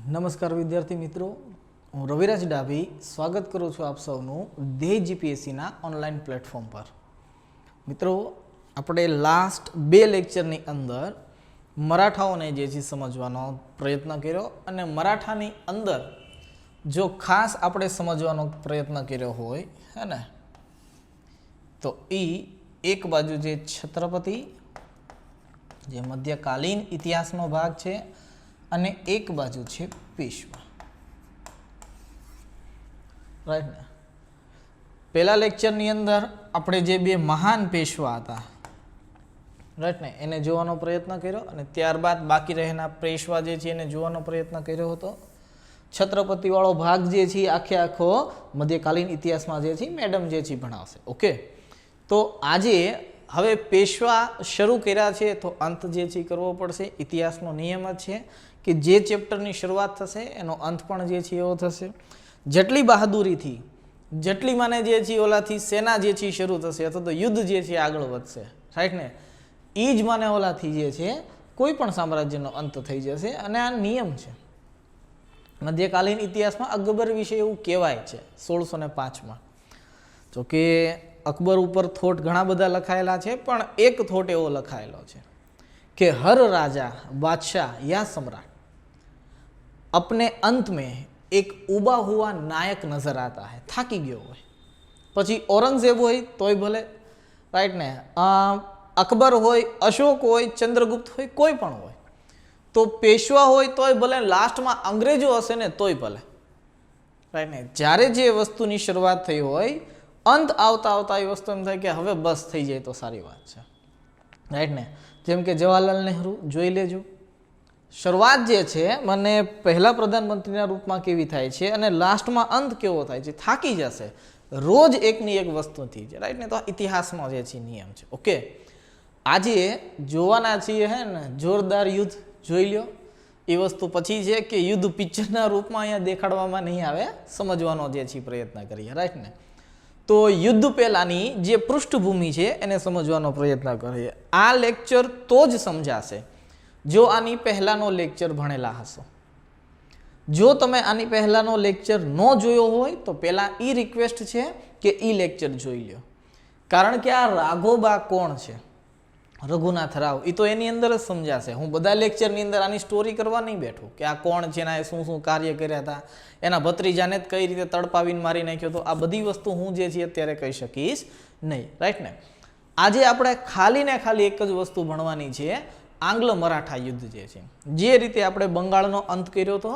નમસ્કાર વિદ્યાર્થી મિત્રો, હું રવિરાજ ડાભી સ્વાગત કરું છું આપ સૌનું ધ્યેય જીપીએસસીના ઓનલાઈન પ્લેટફોર્મ પર. મિત્રો, આપણે લાસ્ટ 2 લેક્ચરની અંદર મરાઠાઓને જે છે સમજવાનો પ્રયત્ન કર્યો અને મરાઠાની અંદર જો ખાસ આપણે સમજવાનો પ્રયત્ન કર્યો હોય હે ને, તો એક બાજુ જે છત્રપતિ જે મધ્યકાલીન ઇતિહાસનો ભાગ છે અને એક બાજુ છે પેશવા. રાઈટ ને? પહેલા લેક્ચરની અંદર આપણે જે 2 મહાન પેશવા હતા, રાઈટ ને, એને જોવાનો પ્રયત્ન કર્યો અને ત્યારબાદ બાકી રહેના પેશવા જે છે એને જોવાનો પ્રયત્ન કર્યો હતો. છત્રપતિ વાળો ભાગ જે છે આખો મધ્યકાલીન ઇતિહાસમાં જે છે મેડમ જે છે ભણાવશે. ઓકે, તો આજે હવે પેશવા શરૂ કર્યા છે તો અંત જે છે કરવો પડશે. ઇતિહાસનો નિયમ જ છે કે જે ચેપ્ટરની શરૂઆત થશે એનો અંત પણ જે છે એવો થશે. જેટલી બહાદુરીથી, જેટલી માને જે છે ઓલાથી સેના જે છે શરૂ થશે અથવા તો યુદ્ધ જે છે આગળ વધશે, રાઈટ ને, એ જ માને ઓલાથી જે છે કોઈ પણ સામ્રાજ્યનો અંત થઈ જશે. અને આ નિયમ છે મધ્યકાલીન ઇતિહાસમાં. અકબર વિશે એવું કહેવાય છે 1605માં. જો કે અકબર ઉપર થોટ ઘણા બધા લખાયેલા છે, પણ એક થોટ એવો લખાયેલો છે कि हर राजा बादशाह या सम्राट अपने अंत में एक उबा हुआ नायक नजर आता है. થાકી ગયો હોય, પછી ઔરંગઝેબ હોય તોય ભલે, રાઈટ ને, અકબર હોય, અશોક હોય, ચંદ્રગુપ્ત હોય, કોઈ પણ હોય, તો પેશવા હોય તોય ભલે, લાસ્ટમાં અંગ્રેજો હશે ને તોય ભલે, રાઈટ ને. જ્યારે જે વસ્તુની શરૂઆત થઈ હોય, અંત આવતા આવતા એ વસ્તુ એમ થાય કે હવે બસ થઈ જાય તો સારી વાત છે, રાઈટ ને. જેમ કે જવાહરલાલ નહેરુ જોઈ લેજો, શરૂઆત જે છે મને પહેલા પ્રધાનમંત્રીના રૂપમાં કેવી થાય છે અને લાસ્ટમાં અંત કેવો થાય છે, થાકી જશે રોજ એકની એક વસ્તુથી, રાઈટ ને. તો ઇતિહાસનો જે છે નિયમ છે. ઓકે, આજે જોવાના છીએ હે ને જોરદાર યુદ્ધ. જોઈ લ્યો, એ વસ્તુ પછી છે કે યુદ્ધ પિક્ચરના રૂપમાં અહીંયા દેખાડવામાં નહીં આવે, સમજવાનો જે છે પ્રયત્ન કરીએ, રાઈટ ને. તો યુદ્ધ પહેલાની જે પૃષ્ઠભૂમિ છે એને સમજવાનો પ્રયત્ન કરીએ. આ લેક્ચર તો જ સમજાશે જો આની પહેલાનો લેક્ચર ભણેલા હશો. જો તમે આની પહેલાનો લેક્ચર ન જોયો હોય તો પહેલાં એ રિક્વેસ્ટ છે કે એ લેક્ચર જોઈ લો. કારણ કે આ રાઘોબા કોણ છે, રઘુનાથ રાવ, એ તો એની અંદર જ સમજાશે. હું બધા લેક્ચરની અંદર આની સ્ટોરી કરવા નહીં બેઠું કે આ કોણ છે, એના શું શું કાર્ય કર્યા હતા, એના ભત્રીજાને જ કઈ રીતે તડપાવીને મારી નાખ્યો. તો આ બધી વસ્તુ હું જે છે અત્યારે કહી શકીશ નહીં, રાઈટ ને. આજે આપણે ખાલી ને ખાલી એક જ વસ્તુ ભણવાની છે, આંગ્લ મરાઠા યુદ્ધ જે છે. જે રીતે આપણે બંગાળનો અંત કર્યો હતો,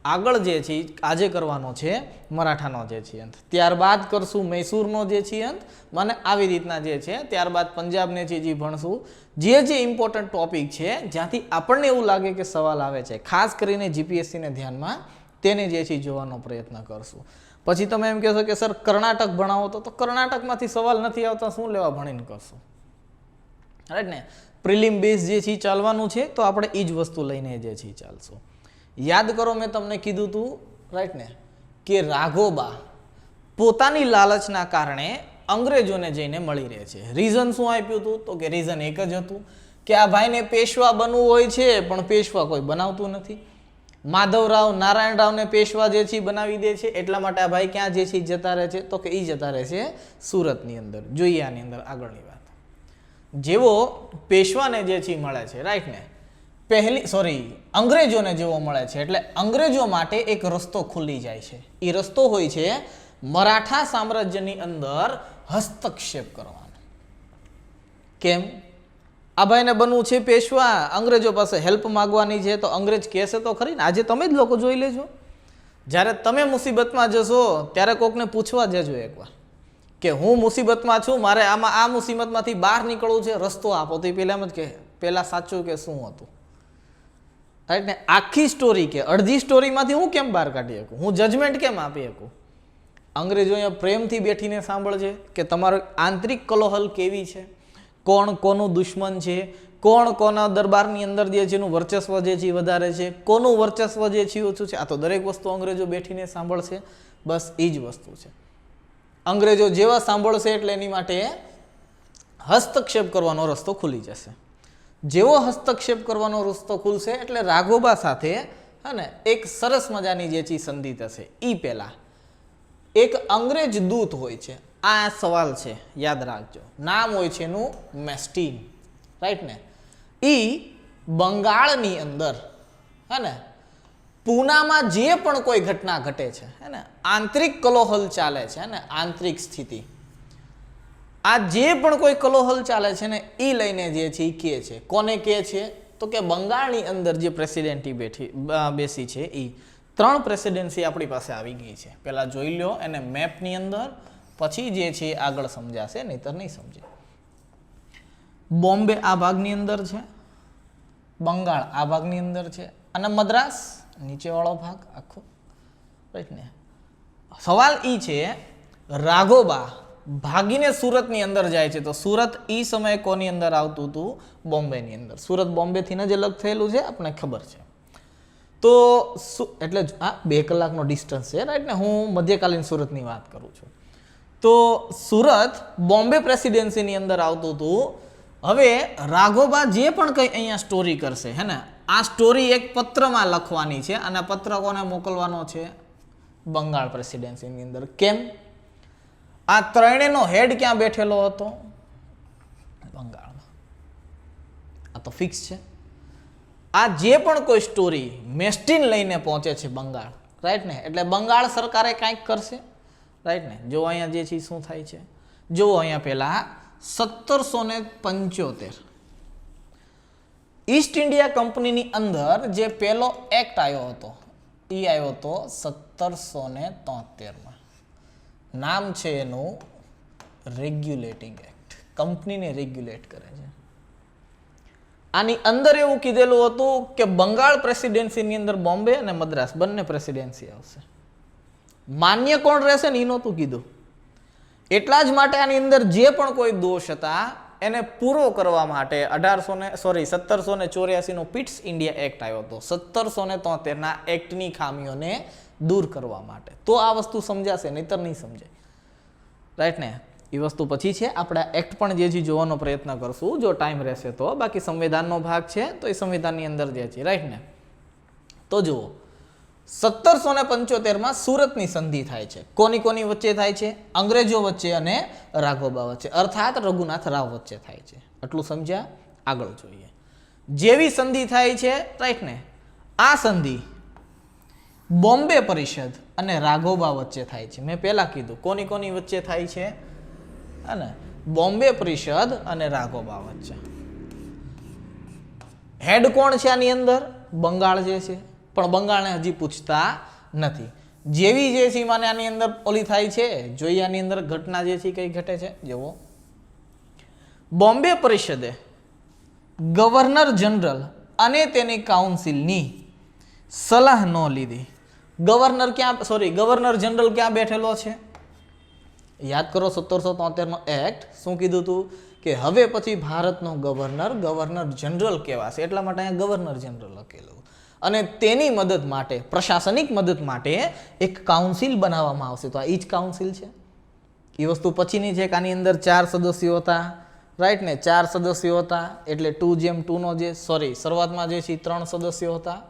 આગળ જે છે આજે કરવાનો છે મરાઠાનો જે છે અંત. ત્યારબાદ કરશું મૈસૂરનો જે છે અંત, મને આવી રીતના જે છે. ત્યારબાદ પંજાબને જે ભણશું. જે ઇમ્પોર્ટન્ટ ટોપિક છે જ્યાંથી આપણને એવું લાગે કે સવાલ આવે છે, ખાસ કરીને જીપીએસસીને ધ્યાનમાં, તેને જે છે જોવાનો પ્રયત્ન કરશું. પછી તમે એમ કહેશો કે સર કર્ણાટક ભણાવો તો કર્ણાટકમાંથી સવાલ નથી આવતા, શું લેવા ભણીને કરશું, રાઈટ ને. પ્રિલિમ બેઝ જે છે ચાલવાનું છે તો આપણે એ જ વસ્તુ લઈને જે છે ચાલશું. યાદ કરો, મેં તમને કીધું હતું, રાઈટ ને, કે રાઘોબા પોતાની લાલચના કારણે અંગ્રેજોને જઈને મળી રહે છે. રીઝન શું આપ્યું હતું? તો કે રીઝન એક જ હતું કે આ ભાઈને પેશવા બનવું હોય છે પણ પેશવા કોઈ બનાવતું નથી. માધવરાવ, નારાયણરાવને પેશવા જે છે બનાવી દે છે, એટલા માટે આ ભાઈ ક્યાં જે છે જતા રહે છે? તો કે એ જતા રહે છે સુરતની અંદર. જોઈએ આની અંદર આગળની વાત. જેવો પેશવાને જે છે મળે છે, રાઈટ ને, અંગ્રેજોને જેવો મળે છે, એટલે અંગ્રેજો માટે એક રસ્તો ખુલી જાય છે. એ રસ્તો હોય છે મરાઠા સામ્રાજ્યની અંદર હસ્તક્ષેપ કરવાનો. કેમ? આ ભાઈને બનવું છે પેશવા, અંગ્રેજો પાસે હેલ્પ માગવાની છે, તો અંગ્રેજ કહેશે તો ખરી ને. આજે તમે જ લોકો જોઈ લેજો, જ્યારે તમે મુસીબતમાં જશો ત્યારે કોકને પૂછવા જજો એકવાર કે હું મુસીબતમાં છું, મારે આમાં આ મુસીબતમાંથી બહાર નીકળવું છે, રસ્તો આપો. તો પેલા એમ જ કે પેલા સાચું કે શું હતું, રાઈટ ને. આખી સ્ટોરી કે અડધી સ્ટોરીમાંથી હું કેમ બહાર કાઢી શકું, હું જજમેન્ટ કેમ આપી શકું? અંગ્રેજો અહીંયા પ્રેમથી બેઠીને સાંભળજે કે તમારો આંતરિક કલોહલ કેવી છે, કોણ કોનું દુશ્મન છે, કોણ કોના દરબારની અંદર જે છે એનું વર્ચસ્વ જે છે વધારે છે, કોનું વર્ચસ્વ જે છે ઓછું છે. આ તો દરેક વસ્તુ અંગ્રેજો બેઠીને સાંભળશે. બસ એ જ વસ્તુ છે. અંગ્રેજો જેવા સાંભળશે એટલે એની માટે હસ્તક્ષેપ કરવાનો રસ્તો ખુલી જશે. જેવો હસ્તક્ષેપ કરવાનો રસ્તો ખુલશે એટલે રાઘોબા સાથે है ने एक सरस मजानी जे ची संधि थशे ई पहेला एक अंग्रेज दूत होय छे। आ सवाल छे याद राखजो, नाम होय छे एनुं मेस्टीन, राइट ने। ई बंगाळनी अंदर है ने पूनामां जे पण कोई घटना घटे छे है ने आंतरिक कलोहल चाले छे है ने आंतरिक स्थिति आ जे पण कोई कलोहल चाले छे ने ई लईने जे छे ई के छे कोने के छे तो के बंगाळनी अंदर जे प्रेसिडेंटी बेसी छे ई 3 प्रेसिडेंसी आपणी पासे आवी गई छे। पहेला जोई लो एने मेपनी अंदर, पछी जे छे आगळ समजाशे नहीतर नहीं समजे। बॉम्बे आ भागनी अंदर छे, बंगाळ आ भागनी अंदर छे अने मद्रास नीचे वाळो भाग आखो, राइट ने। सवाल ई छे राघोबा भागीने सूरतनी अंदर जाय छे तो सूरत ई समय कोनी अंदर आवतुं हतुं? बॉम्बेनी अंदर। सूरत बॉम्बे थी ज अलग थयेलुं छे आपणे खबर छे। तो एटले आ 2 कलाकनो डिस्टन्स छे, राइट ने। हूँ मध्यकालीन सूरतनी वात करूं छुं। तो सूरत बॉम्बे प्रेसिडेंसीनी अंदर आवतुं हतुं। हवे राघोबा जे पण कंई अहींया स्टोरी करशे है ने आ स्टोरी एक पत्रमां लखवानी छे अने पत्र कोने मोकलवानो छे? बंगाळ प्रेसिडेंसीनी अंदर। केम? आ त्रणेयनो हेड क्यां बेठेलो हतो? बंगाळमां। आ तो फिक्स छे। आ जे पण कोई स्टोरी मेस्टीन लईने पहोंचे छे बंगाळ, राइट ने, एटले बंगाळ सरकारे कांईक करशे, राइट ने। जो अहींया जे छे शुं थाय छे जो अहींया पेला 1775 ईस्ट इंडिया कंपनीनी अंदर जे पेलो एक्ट आव्यो हतो ई आव्यो हतो 1773 मां। नाम छे एनुं रेग्युलेटिंग एक्ट। कंपनीने रेग्युलेट करे छे। आनी अंदर एवुं कीधेलुं हतुं के बंगाळ प्रेसिडेंसीनी अंदर बॉम्बे अने मद्रास बंने प्रेसिडेंसी आवशे। मान्य कोण रहेशे ने ई नहोतुं कीधुं। एटला ज माटे आनी अंदर जे पण कोई दोष हता एने पूरो करवा माटे 1784 नो पिट्स इंडिया एक्ट आव्यो हतो। 1773 ना एक्टनी खामीओने दूर करवा माटे। तो आ वस्तु समजाशे नहीतर नहीं समजे, राइट ने। ई वस्तु पछी छे आपणे एक्ट पण जे छे जोવાનો प्रयत्न करशुं जो टाइम रहेशे तो। बाकी संविधाननो भाग छे तो ए संविधाननी अंदर जे छे, राइट ने। तो जुओ 1775 માં સુરતની સંધિ થાય છે। કોની કોની વચ્ચે થાય છે? અંગ્રેજો વચ્ચે અને રાઘોબા વચ્ચે, અર્થાત રઘુનાથ રાવ વચ્ચે થાય છે। આટલું સમજ્યા? આગળ જોઈએ। જેવી સંધિ થાય છે, રાઈટ ને, આ સંધિ બોમ્બે પરિષદ અને રાઘોબા વચ્ચે થાય છે। મેં પહેલા કીધું કોની કોની વચ્ચે થાય છે? અને બોમ્બે પરિષદ અને રાઘોબા વચ્ચે। હેડ કોણ છે આની અંદર? બંગાળ જે છે, પણ બંગાળને હજી પૂછતા નથી। જેવી જે છે માને આની અંદર ઓલી થાય છે, જોઈએ આની અંદર ઘટના જે છે કઈ ઘટે છે જુઓ। બોમ્બે પરિષદે ગવર્નર જનરલ અને તેની કાઉન્સિલની સલાહ ન લીધી। ગવર્નર જનરલ ક્યાં બેઠેલો છે? યાદ કરો 1773 નો એક્ટ શું કીધું હતું કે હવે પછી ભારતનો ગવર્નર જનરલ કહેવાશે, એટલા માટે અહીંયા ગવર્નર જનરલ લખેલું। અને તેની મદદ માટે, પ્રશાસનિક મદદ માટે એક કાઉન્સિલ બનાવવામાં આવશે। તો આ ઈ જ કાઉન્સિલ છે। એ વસ્તુ પછીની છે કે આની અંદર 4 સદસ્યો હતા, રાઈટ ને। 4 સદસ્યો હતા એટલે 2:2 નો જે શરૂઆતમાં જે છે 3 સદસ્યો હતા,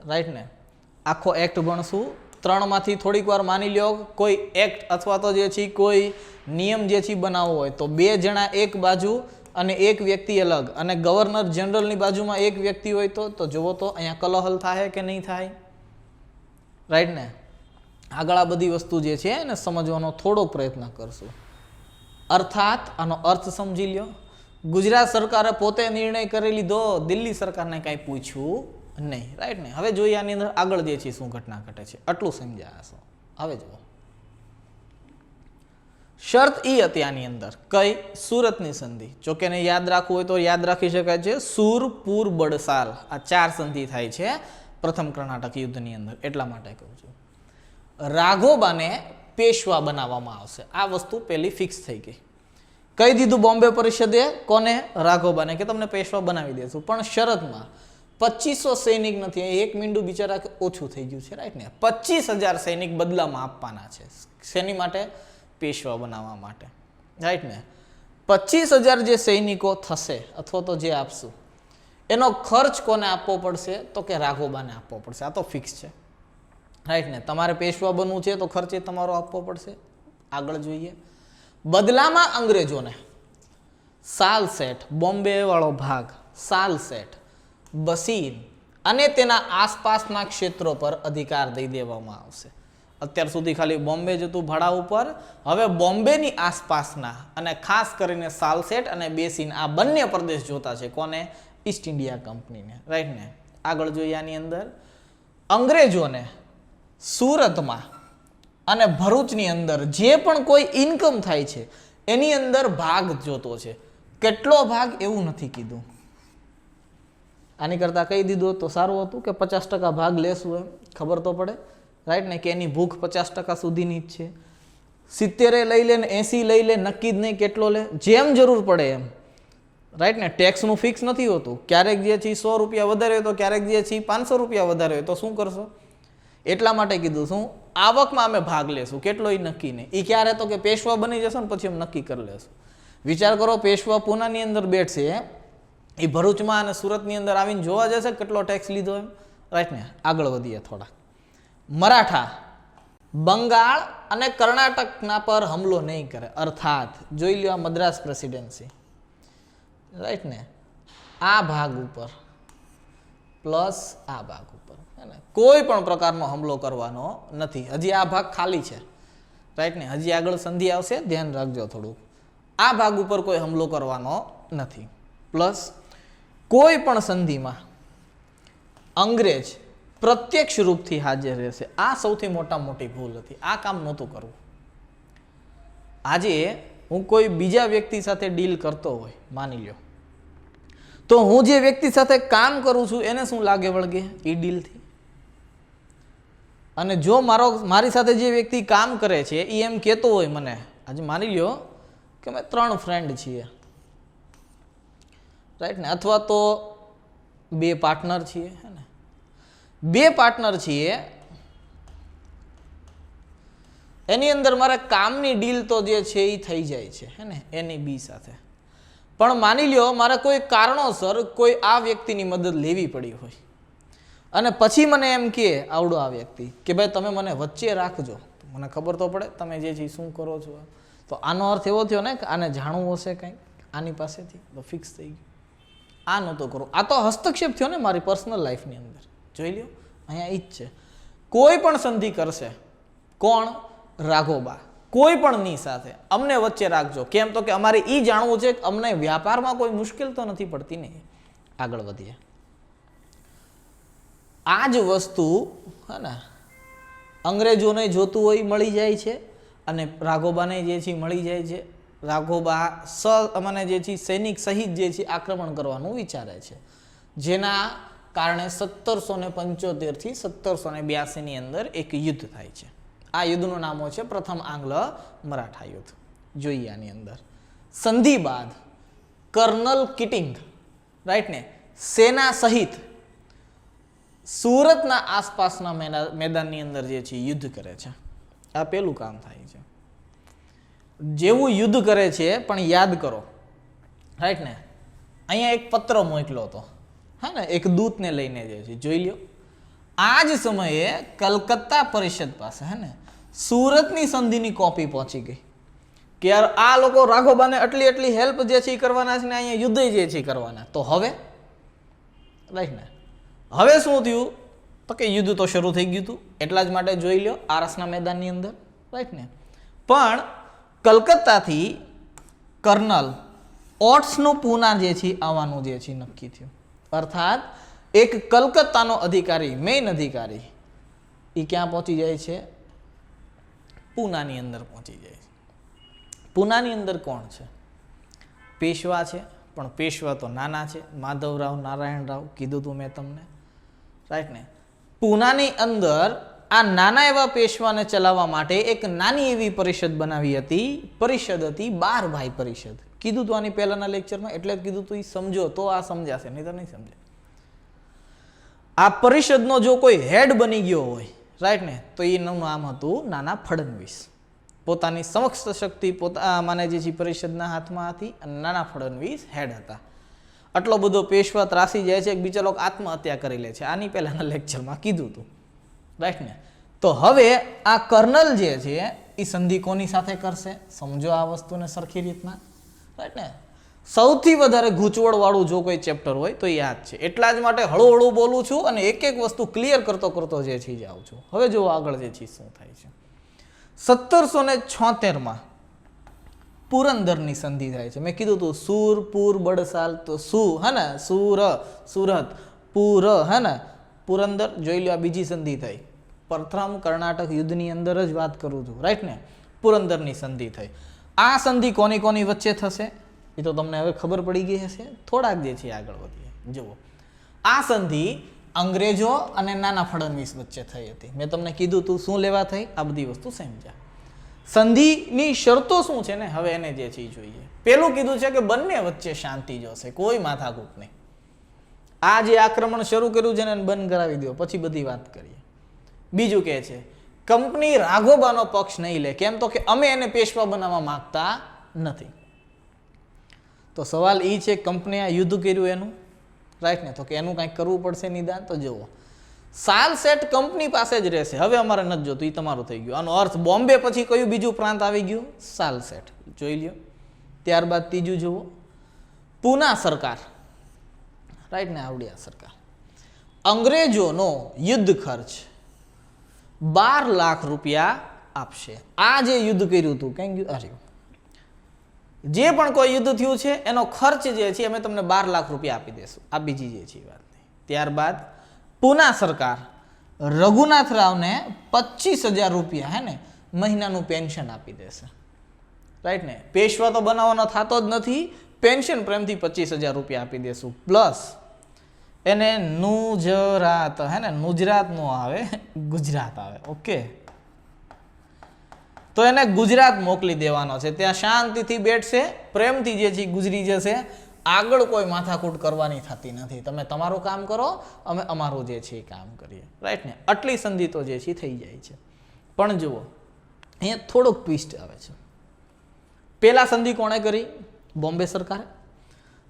રાઈટ ને। આખો એક્ટ ભણશું। 3 માંથી થોડીક વાર માની લ્યો કોઈ એક્ટ અથવા તો જે છે કોઈ નિયમ જે છે બનાવવો હોય તો 2 જણા એક બાજુ અને એક વ્યક્તિ અલગ, અને ગવર્નર જનરલની બાજુમાં એક વ્યક્તિ હોય તો જુઓ તો અહીંયા કલહલ થાય કે નહીં થાય, રાઈટ ને। આગળ આ બધી વસ્તુ જે છે એને સમજવાનો થોડો પ્રયત્ન કરશું। અર્થાત આનો અર્થ સમજી લ્યો। ગુજરાત સરકારે પોતે નિર્ણય કરી લીધો, દિલ્હી સરકારને કાંઈ પૂછ્યું નહીં, રાઈટ ને। હવે જોઈએ આની અંદર આગળ જે છે શું ઘટના ઘટે છે, આટલું સમજ્યા હશો। હવે જુઓ, શરત ઈ હતી આની અંદર કઈ? સુરતની સંધિ। જો કે એને યાદ રાખવું હોય તો યાદ રાખી શકાય છે। સુર, પૂર, બડસાલ આ 4 સંધિ થાય છે પ્રથમ કર્ણાટક યુદ્ધની અંદર, એટલા માટે કહું છું। રાઘોબાને પેશવા બનાવવામાં આવશે, આ વસ્તુ પહેલી ફિક્સ થઈ ગઈ। કહી દીધું બોમ્બે પરિષદે કોને? રાઘોબાને કે તમને પેશવા બનાવી દેશું, પણ શરતમાં 2500 સૈનિક નથી, એક મીંડું બિચારા ઓછું થઈ ગયું છે, રાઈટ ને। 25,000 સૈનિક બદલામાં આપવાના છે। શેની માટે? પેશવા બનાવવા માટે, રાઈટ ને। 25,000 જે સૈનિકો થશે અથવા તો જે આપશું એનો ખર્ચ કોને આપવો પડશે? તો કે રાઘોબાને આપવો પડશે. આ તો ફિક્સ છે, રાઈટ ને. તમારે પેશવા બનવું છે તો ખર્ચ તમારો આપવો પડશે. આગળ જોઈએ. બદલામાં અંગ્રેજોને સાલસેટ, બોમ્બે વાળો ભાગ, સાલસેટ, બસીન અને તેના આસપાસના ક્ષેત્રો પર અધિકાર દઈ દેવામાં આવશે. અત્યાર સુધી ખાલી બોમ્બે જ હતું ભાડા ઉપર. હવે બોમ્બેની આસપાસના અને ખાસ કરીને સાલસેટ અને બેસીન આ બંને પ્રદેશ જોતા છે. કોને? ઈસ્ટ ઇન્ડિયા કંપનીને, રાઈટ ને. આગળ જોઈએ. આની અંદર અંગ્રેજોને સુરતમાં અને ભરૂચની અંદર જે પણ કોઈ ઇન્કમ થાય છે એની અંદર ભાગ જોતો છે. કેટલો ભાગ એવું નથી કીધું. આની કરતાં કહી દીધું તો સારું હતું કે 50% ભાગ લેશું, એમ ખબર તો પડે, રાઈટ ને, કે એની ભૂખ 50% સુધીની જ છે. 70 લઈ લે ને 80 લઈ લે, નક્કી જ નહીં કેટલો લે, જેમ જરૂર પડે એમ, રાઈટ ને. ટેક્સનું ફિક્સ નથી હોતું. ક્યારેક જે છે 100 રૂપિયા વધારે હોય તો ક્યારેક જે છે 500 રૂપિયા વધારે હોય તો શું કરશો? એટલા માટે કીધું શું આવકમાં અમે ભાગ લેશું, કેટલો એ નક્કી નહીં. એ ક્યારે? તો કે પેશવા બની જશો ને પછી અમે નક્કી કરી લેશું. વિચાર કરો, પેશવા પૂનાની અંદર બેઠશે, એ ભરૂચમાં અને સુરતની અંદર આવીને જોવા જશે કેટલો ટેક્સ લીધો એમ, રાઈટ ને. આગળ વધીએ થોડા. મરાઠા બંગાળ અને કર્ણાટકના પર હુમલો નહીં કરે, અર્થાત જોઈ લો આ મદ્રાસ પ્રેસિડેન્સી, રાઈટ ને, આ ભાગ ઉપર પ્લસ આ ભાગ ઉપર, હે ને, કોઈ પણ પ્રકારનો હુમલો કરવાનો નથી. હજી આ ભાગ ખાલી છે, રાઈટ ને. હજી આગળ સંધિ આવશે, ધ્યાન રાખજો થોડું. આ ભાગ ઉપર કોઈ હુમલો કરવાનો નથી. પ્લસ કોઈ પણ સંધિમાં અંગ્રેજ પ્રત્યક્ષ રૂપથી હાજર રહેશે. આ સૌથી મોટી ભૂલ હતી. આ કામ નહોતું કરવું. આજે હું કોઈ બીજા વ્યક્તિ સાથે ડીલ કરતો હોય, માની લ્યો, તો હું જે વ્યક્તિ સાથે કામ કરું છું એને શું લાગે વળગે એ ડીલથી? અને જો મારી સાથે જે વ્યક્તિ કામ કરે છે એ એમ કહેતો હોય મને, આજે માની લ્યો કે અમે 3 ફ્રેન્ડ છીએ, રાઈટ ને, અથવા તો 2 પાર્ટનર છીએ, હે ને, 2 પાર્ટનર છીએ, એની અંદર મારે કામની ડીલ તો જે છે એ થઈ જાય છે, હે ને, એની બી સાથે. પણ માની લ્યો મારે કોઈ કારણોસર કોઈ આ વ્યક્તિની મદદ લેવી પડી હોય અને પછી મને એમ કહે આવડો આ વ્યક્તિ કે ભાઈ તમે મને વચ્ચે રાખજો, મને ખબર તો પડે તમે જે છે શું કરો છો. તો આનો અર્થ એવો થયો ને કે આને જાણવું હશે કંઈક આની પાસેથી, તો ફિક્સ થઈ ગયું. આ નહોતો કરો. આ તો હસ્તક્ષેપ થયો ને મારી પર્સનલ લાઈફની અંદર. જોઈ લ્યો અહીંયા ઈ જ છે. કોઈ પણ સંધિ કરશે, કોણ? રાઘોબા. કોઈ પણ ની સાથે અમને વચ્ચે રાખજો. કેમ? તો કે અમારે ઈ જાણવું છે કે અમને વ્યાપારમાં કોઈ મુશ્કેલ તો નથી પડતી ને. આગળ વધીએ. આ જ વસ્તુ હે ને અંગ્રેજોને જોતું હોય મળી જાય છે અને રાઘોબાને જે છે મળી જાય છે. રાઘોબા મને જે છે સૈનિક સહિત જે છે આક્રમણ કરવાનું વિચારે છે, જેના કારણે 1775 થી 1782 ની અંદર એક યુદ્ધ થાય છે. આ યુદ્ધનું નામ છે પ્રથમ આંગ્લ મરાઠા યુદ્ધ. જોઈએ આની અંદર સંધિ બાદ કર્નલ કિટિંગ, રાઈટ ને, સેના સહિત સુરતના આસપાસના મેદાનની અંદર જે છે યુદ્ધ કરે છે. આ પેલું કામ થાય છે. જેવું યુદ્ધ કરે છે પણ યાદ કરો, રાઈટ ને, અહીંયા એક પત્ર મોકલ્યો હતો, હા ને, એક દૂતને લઈને જે છે. જોઈ લ્યો આ જ સમયે કલકત્તા પરિષદ પાસે, હે ને, સુરતની સંધિની કોપી પહોંચી ગઈ કે યાર આ લોકો રાઘોબાને આટલી હેલ્પ જે છે કરવાના છે ને અહીંયા યુદ્ધ જે છે કરવાના. તો હવે રાઈટ ને, હવે શું થયું? તો કે યુદ્ધ તો શરૂ થઈ ગયું હતું. એટલા જ માટે જોઈ લો આરસના મેદાનની અંદર, રાઈટ ને, પણ કલકત્તાથી કર્નલ ઓટ્સનું પૂના જે છે આવવાનું જે છે નક્કી થયું. અર્થાત એક કલકત્તાનો અધિકારી, મેઇન અધિકારી, એ ક્યાં પહોંચી જાય છે? પૂનાની અંદર પહોંચી જાય છે. પૂનાની અંદર કોણ છે? પેશવા છે, પણ પેશવા તો નાના છે. માધવરાવ નારાયણ રાવ કીધું તું મેં તમને, રાઈટ ને. પૂનાની અંદર આ નાના એવા પેશવાને ચલાવવા માટે એક નાની એવી પરિષદ બનાવી હતી. પરિષદ હતી 12 ભાઈ પરિષદ. કીધું તું આની પહેલાના લેક્ચરમાં, એટલે જ કીધું તું. એ સમજો તો આ સમજાશે, નહીં તો નહીં સમજે. આ પરિષદનો જો કોઈ હેડ બની ગયો હોય, રાઈટ ને, તો એનું નામ હતું નાના ફડણવીસ. પોતાની સમક્ષ શક્તિ માને જે છે પરિષદના હાથમાં હતી અને નાના ફડણવીસ હેડ હતા. આટલો બધો પેશવા ત્રાસી જાય છે કે બીજા લોકો આત્મહત્યા કરી લે છે. આની પહેલાના લેક્ચરમાં કીધું હતું, રાઈટ ને? તો હવે આ કર્નલ જે છે એ સંધિ કોની સાથે કરશે? સમજો આ વસ્તુને સરખી રીતના, રાઈટ ને? સૌથી વધારે ગૂંચવડ વાળું જો કોઈ ચેપ્ટર હોય તો યાદ છે. એટલા જ માટે હળવું હળવું બોલું છું અને એક એક વસ્તુ ક્લિયર કરતો કરતો જે છે જાઉં છું. હવે જો આગળ જે છે શું થાય છે. 1776માં પુરંદરની સંધિ થાય છે. મેં કીધું હતું સુર પુર બડસાલ, તો સુ હે ને, સુર સુરત, પુર હે ને, પુરંદર. જોઈ લો આ બીજી સંધિ થઈ. પ્રથમ કર્ણાટક યુદ્ધની અંદર જ વાત કરું છું, રાઈટ ને? પુરંદરની સંધિ થઈ. આ સંધિ કોની કોની વચ્ચે થશે એ તો તમને હવે ખબર પડી ગઈ હશે. થોડાક જે છે આગળ વધીએ. જુઓ, આ સંધિ અંગ્રેજો અને નાના ફડણવીસ વચ્ચે થઈ હતી. મેં તમને કીધું તું શું લેવા થઈ, આ બધી વસ્તુ સમજ્યા. સંધિની શરતો શું છે ને, હવે એને જે છે જોઈએ. પેલું કીધું છે કે બંને વચ્ચે શાંતિ જોશે, કોઈ માથાકૂટ નહીં. આ જે આક્રમણ શરૂ કર્યું છે ને એને બંધ કરાવી દો, પછી બધી વાત કરીએ. બીજું કહે છે કંપની રાઘોબાનો પક્ષ નહીં લે. કેમ? તો કે અમે એને પેશવા બનાવવા માંગતા નથી. તો સવાલ એ છે કંપની આ યુદ્ધ કર્યું એનું, રાઈટ ને? તો કે એનું કંઈક કરવું પડશે નિદાન. તો જુઓ, સાલસેટ કંપની પાસે જ રહેશે. હવે અમારે નથી જોતું, એ તમારું થઈ ગયું. આનો અર્થ બોમ્બે પછી કયું બીજું પ્રાંત આવી ગયું? સાલસેટ. જોઈ લ્યો. ત્યારબાદ ત્રીજું જુઓ, પૂના સરકાર, રાઈટ ને? આવડિયા સરકાર અંગ્રેજોનો યુદ્ધ ખર્ચ 12 લાખ રૂપિયા આપશે. આ જે યુદ્ધ કર્યું હતું, કઈ અરે જે પણ કોઈ યુદ્ધ થયું છે એનો ખર્ચ જે છે અમે તમને 12 લાખ રૂપિયા આપી દેશું. આ બીજી જે છે વાત. ત્યારબાદ પૂના સરકાર રઘુનાથ રાવને 25,000 રૂપિયા હે ને મહિનાનું પેન્શન આપી દેશે, રાઈટ ને? પેશવા તો બનાવવાનો થતો જ નથી, પેન્શન પ્રેમથી 25,000 રૂપિયા આપી દેશું. પ્લસ એને નુજરાત હે ને, નુજરાત નો આવે, ગુજરાત આવે. ઓકે, તો એને ગુજરાત મોકલી દેવાનો છે. ત્યાં શાંતિથી બેઠશે, પ્રેમથી જે છે ગુજરી જશે. આગળ કોઈ માથાકૂટ કરવાની થતી નથી. તમે તમારું કામ કરો, અમે અમારું જે છે એ કામ કરીએ, રાઈટ ને? આટલી સંધિ તો જે છે થઈ જાય છે. પણ જુઓ, અહીંયા થોડોક ટ્વિસ્ટ આવે છે. પહેલા સંધિ કોણે કરી? બોમ્બે સરકારે.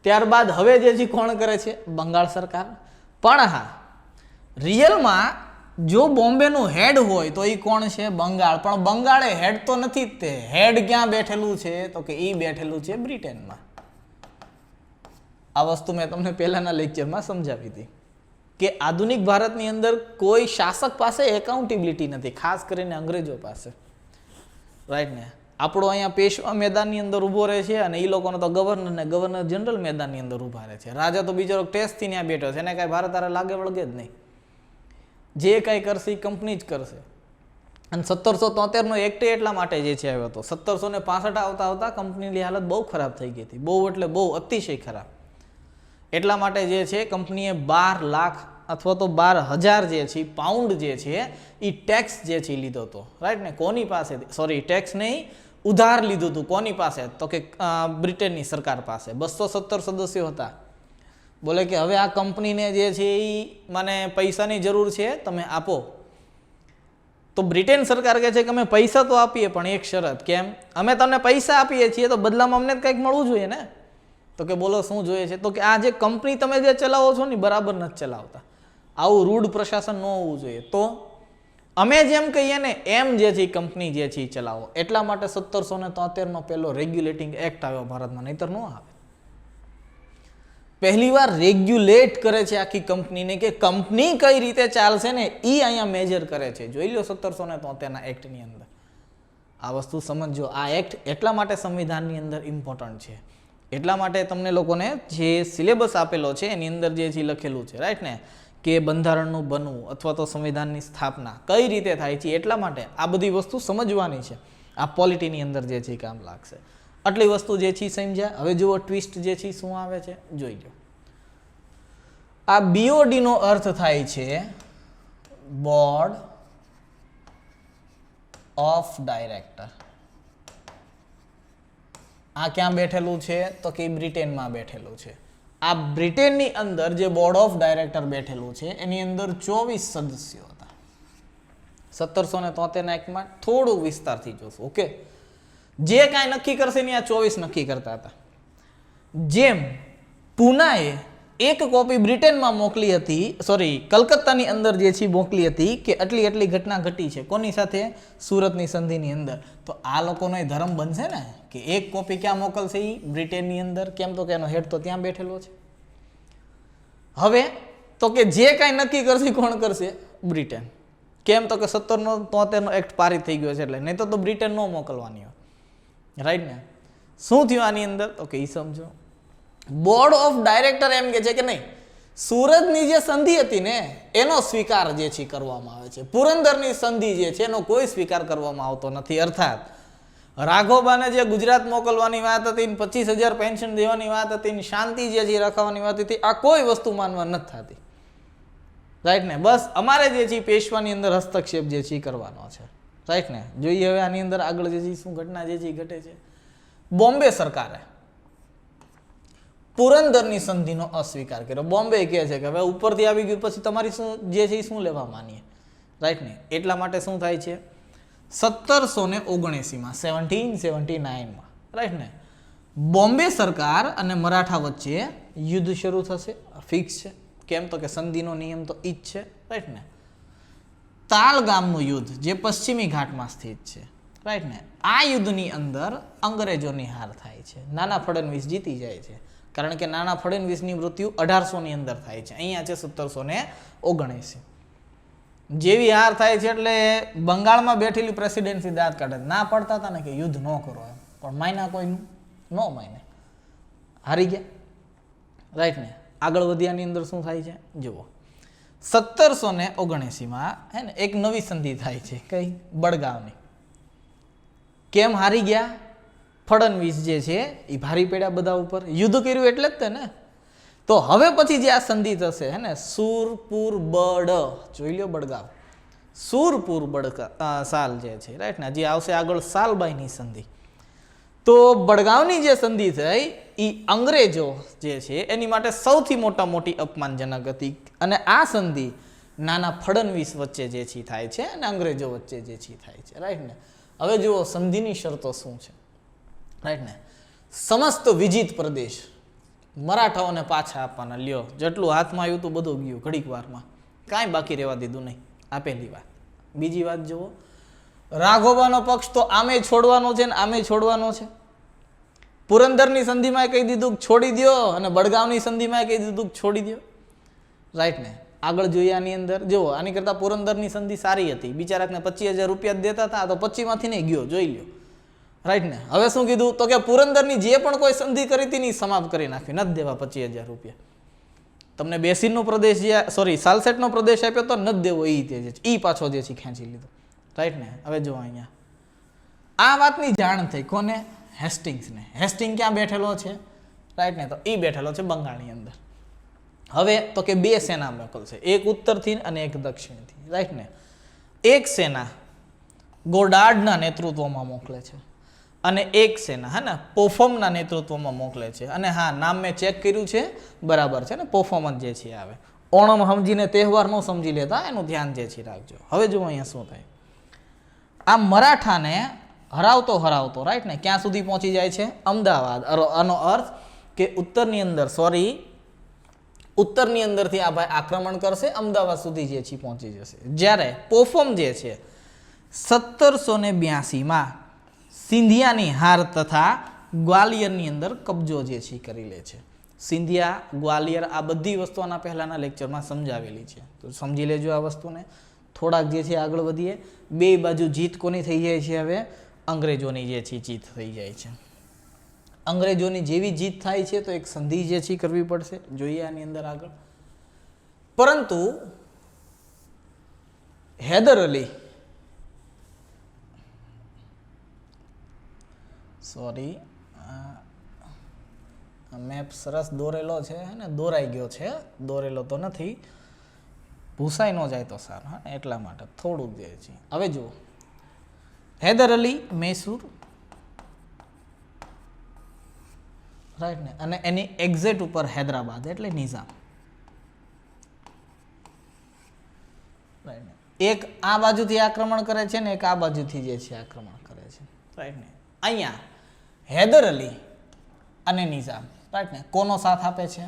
ત્યારબાદ હવે જે છે કોણ કરે છે? બંગાળ સરકાર. પણ હા, રિયલમાં જો બોમ્બેનું હેડ હોય તો એ કોણ છે? બંગાળ. પણ બંગાળે હેડ તો નથી જ. તે હેડ ક્યાં બેઠેલું છે? તો કે એ બેઠેલું છે બ્રિટનમાં. આ વસ્તુ મેં તમને પહેલાના લેક્ચરમાં સમજાવી હતી કે આધુનિક ભારતની અંદર કોઈ શાસક પાસે એકાઉન્ટેબિલિટી નથી, ખાસ કરીને અંગ્રેજો પાસે, રાઈટ ને? આપણો અહીંયા પેશવા મેદાનની અંદર ઊભો રહે છે અને એ લોકોનો તો ગવર્નર ને ગવર્નર જનરલ મેદાનની અંદર ઊભા રહે છે. રાજા તો બિચારો ટેસ્ટથી ત્યાં બેઠો છે, એને કાંઈ ભારત તારે લાગે વળગે જ નહીં. જે કાંઈ કરશે એ કંપની જ કરશે. અને 1773નો એક્ટ એટલા માટે જે છે આવ્યો હતો. 1765 આવતા આવતા કંપનીની હાલત બહુ ખરાબ થઈ ગઈ હતી. બહુ એટલે બહુ અતિશય ખરાબ. એટલા માટે જે છે કંપનીએ 12 લાખ અથવા તો 12,000 જે છે પાઉન્ડ જે છે એ ટેક્સ જે છે લીધો હતો, રાઈટ ને? કોની પાસેથી? સોરી, ટેક્સ નહીં, ઉધાર લીધું હતું. કોની પાસે? તો કે બ્રિટનની સરકાર પાસે. 217 સદસ્યો હતા. બોલે કે હવે આ કંપનીને જે છે એ મને પૈસાની જરૂર છે, તમે આપો. તો બ્રિટન સરકાર કહે છે કે અમે પૈસા તો આપીએ, પણ એક શરત. કેમ? અમે તમને પૈસા આપીએ છીએ તો બદલામાં અમને કંઈક મળવું જોઈએ ને. તો કે બોલો શું જોઈએ છે? તો કે આ જે કંપની તમે જે ચલાવો છો ને બરાબર નથી ચલાવતા. આવું રૂડ પ્રશાસન ન હોવું જોઈએ. તો અમે જેમ કહીએ ને એમ જે છે કંપની જે છે ચલાવો. એટલા માટે 1773નો પહેલો રેગ્યુલેટિંગ એક્ટ આવ્યો ભારતમાં, નહીતર ન આવે. પહેલી વાર રેગ્યુલેટ કરે છે આખી કંપનીને કે કંપની કઈ રીતે ચાલશે ને એ અહીંયા મેજર કરે છે. જોઈ લો 1773ના એક્ટની અંદર આ વસ્તુ સમજો. આ એક્ટ એટલા માટે સંવિધાનની અંદર ઇમ્પોર્ટન્ટ છે. એટલા માટે તમને લોકોને જે સિલેબસ આપેલો છે એની અંદર જે છે લખેલું છે, રાઈટ ને? કે બંધારણનું બનવું અથવા તો સંવિધાનની સ્થાપના કઈ રીતે થાય છે. એટલા માટે આ બધી વસ્તુ સમજવાની છે. આ પોલિટીની અંદર જે છે કામ લાગશે. આટલી વસ્તુ જે છે સમજ્યા. હવે જુઓ ટ્વિસ્ટ જે છે શું આવે છે, જોઈ લો. આ BOD નો અર્થ થાય છે બોર્ડ ઓફ ડાયરેક્ટર. આ ક્યાં બેઠેલું છે? તો કે બ્રિટનમાં બેઠેલું છે. આ બ્રિટનની અંદર જે બોર્ડ ઓફ ડાયરેક્ટર બેઠેલું છે એની અંદર 24 સદસ્યો હતા. 1773ના એક્ટમાં થોડું વિસ્તારથી જોશું. ઓકે, જે કાંઈ નક્કી કરશે ને આ 24 નક્કી કરતા હતા. જેમ પૂનાએ એક કોપી બ્રિટનમાં મોકલી હતી, સોરી કલકત્તાની અંદર જે છે મોકલી હતી કે આટલી આટલી ઘટના ઘટી છે. કોની સાથે? સુરતની સંધિની અંદર. તો આ લોકોનો એ ધર્મ બનશે ને કે એક કોપી ક્યાં મોકલશે? એ બ્રિટનની અંદર. કેમ? તો કે એનો હેડ તો ત્યાં બેઠેલો છે. હવે તો કે જે કાંઈ નક્કી કરશે કોણ કરશે? બ્રિટન. કેમ? તો કે 1773નો એક્ટ પારિત થઈ ગયો છે એટલે, નહીં તો બ્રિટન ન મોકલવાની હોય. રાઈટ ને? શું થયું આની અંદર? તો કે એ સમજો. બોર્ડ ઓફ ડાયરેક્ટર એમ કે છે કે નહીં, સુરતની જે સંધિ હતી ને એનો સ્વીકાર જે છે કરવામાં આવે છે, પુરંદરની સંધિ જે છે એનો કોઈ સ્વીકાર કરવામાં આવતો નથી. અર્થાત રાઘોબાને જે ગુજરાત મોકલવાની વાત હતી, 25,000 પેન્શન દેવાની વાત હતી, શાંતિ જે છે રાખવાની વાત હતી, આ કોઈ વસ્તુ માનવા નથી થતી. રાઈટ ને? બસ અમારે જે છે પેશવાની અંદર હસ્તક્ષેપ જે છે કરવાનો છે. રાઈટ ને? જોઈએ હવે આની અંદર આગળ જે છે શું ઘટના જે છે ઘટે છે. બોમ્બે સરકારે પુરંદરની સંધિનો અસ્વીકાર કર્યો. બોમ્બે કહે છે કે હવે ઉપરથી આવી ગયું પછી તમારી શું જે છે એ શું લેવા માનીએ. રાઈટ ને? એટલા માટે શું થાય છે 1779માં 1779માં રાઈટ ને બોમ્બે સરકાર અને મરાઠા વચ્ચે યુદ્ધ શરૂ થશે. ફિક્સ છે. કેમ? તો કે સંધિનો નિયમ તો ઈ જ છે. રાઈટ ને? તાલ ગામનું યુદ્ધ જે પશ્ચિમી ઘાટમાં સ્થિત છે. રાઈટ ને? આ યુદ્ધની અંદર અંગ્રેજોની હાર થાય છે. નાના ફડણવીસ જીતી જાય છે. કારણ કે નાના ફડણવીસની મૃત્યુ 1800ની અંદર થાય છે. અહીંયા છે 1779. જેવી હાર થાય છે એટલે બંગાળમાં બેઠેલી પ્રેસિડેન્સી દાંત કાઢે. ના પડતા હતા ને કે યુદ્ધ ન કરો એમ, પણ માયના કોઈનું ન માયને, હારી ગયા. રાઈટ ને? આગળ વધ્યાની અંદર શું થાય છે જુઓ. 1779માં હે ને એક નવી સંધિ થાય છે. કઈ? બડગામની. કેમ હારી ગયા? ફડણવીસ જે છે એ ભારી પડ્યા બધા ઉપર. યુદ્ધ કર્યું એટલે જ તે ને. તો હવે પછી જે આ સંધિ થશે હે ને સુરપુર બડ, જોઈ લો બડગામ, સુરપુર સાલ જે છે. રાઈટ ને? જે આવશે આગળ સાલબાઈની સંધિ. તો બડગામની જે સંધિ થઈ એ અંગ્રેજો જે છે એની માટે સૌથી મોટી અપમાનજનક હતી. અને આ સંધિ નાના ફડણવીસ વચ્ચે જે છે થાય છે અને અંગ્રેજો વચ્ચે જે છે થાય છે. રાઈટ ને? હવે જુઓ સંધિની શરતો શું છે. રાઈટ ને? સમસ્ત વિજિત પ્રદેશ મરાઠાઓને પાછા આપવાના. લ્યો, જેટલું હાથમાં આવ્યું હતું બધું ગયું ઘડીક વારમાં, કાંઈ બાકી રહેવા દીધું નહીં. આ પહેલી વાત. બીજી વાત જુઓ, રાઘોબાનો પક્ષ તો આમે છોડવાનો છે ને આમે છોડવાનો છે. પુરંદરની સંધિમાં કહી દીધું છોડી દો અને બડગામની સંધિમાં કહી દીધું છોડી દો. રાઈટ ને? આગળ જોઈએ આની અંદર જુઓ, આની કરતાં પુરંદરની સંધિ સારી હતી. બિચારાને 25,000 રૂપિયા દેતા હતા, તો 25માંથી નહીં ગયો, જોઈ લ્યો. રાઈટ ને? હવે શું કીધું? તો કે પુરંદરની જે પણ કોઈ સંધિ કરી હતી ને સમાપ્ત કરી નાખવી, નથી દેવા 25,000 રૂપિયા. તમને બેસીનનો પ્રદેશ જે સોરી સાલસેટનો પ્રદેશ આપ્યો તો નથી દેવો, એ તે એ પાછો જે છે ખેંચી લીધો. રાઈટ ને? હવે જો અહીંયા આ વાતની જાણ થઈ કોને? હેસ્ટિંગ્સને. હેસ્ટિંગ ક્યાં બેઠેલો છે? રાઈટ ને? તો એ બેઠેલો છે બંગાળની અંદર. હવે તો કે બે સેના મોકલશે, એક ઉત્તરથી અને એક દક્ષિણથી. રાઈટ ને? એક સેના ગોડાર્ડના નેતૃત્વમાં મોકલે છે અને એક સેના હે ને પોફમના નેતૃત્વમાં મોકલે છે. અને હા, નામ મેં ચેક કર્યું છે, બરાબર છે ને? પોફમ જ જે છે આવે. ઓણમ સમજીને તહેવાર ન સમજી લેતા, એનું ધ્યાન જે છે રાખજો. હવે જુઓ અહીંયા શું થાય. આ મરાઠાને હરાવતો રાઈટ ને ક્યાં સુધી પહોંચી જાય છે? અમદાવાદ. આનો અર્થ કે ઉત્તરની અંદરથી આ ભાઈ આક્રમણ કરશે, અમદાવાદ સુધી જે છે પહોંચી જશે. જ્યારે પોફમ જે છે 1782માં સિંધિયાની હાર તથા ગ્વાલિયરની અંદર કબજો જે છે કરી લે છે. સિંધિયા, ગ્વાલિયર, આ બધી વસ્તુઓના પહેલાના લેક્ચરમાં સમજાવેલી છે, તો સમજી લેજો આ વસ્તુને. થોડાક જે છે આગળ વધીએ. બે બાજુ જીત કોની થઈ જાય છે? હવે અંગ્રેજોની જે છે જીત થઈ જાય છે. અંગ્રેજોની જેવી જીત થાય છે તો એક સંધિ જે છે કરવી પડશે. જોઈએ આની અંદર આગળ. પરંતુ હૈદર અલી સોરી મેપ સરસ દોરેલો છે ને દોરાઈ ગયો છે, દોરેલો તો નથી, ભૂસાઈ ન જાય તો સારું. હા, એટલા માટે થોડુંક જે છે. હવે જુઓ, હૈદર અલી મૈસૂર, રાઈટ ને? અને એની એક્ઝેટ ઉપર હૈદરાબાદ એટલે નિઝામ. રાઈટ ને? એક આ બાજુથી આક્રમણ કરે છે ને એક આ બાજુથી જે છે આક્રમણ કરે છે. રાઈટ ને? અહીંયા હૈદર અલી અને નિઝામ રાઈટ ને. કોનો સાથ આપે છે?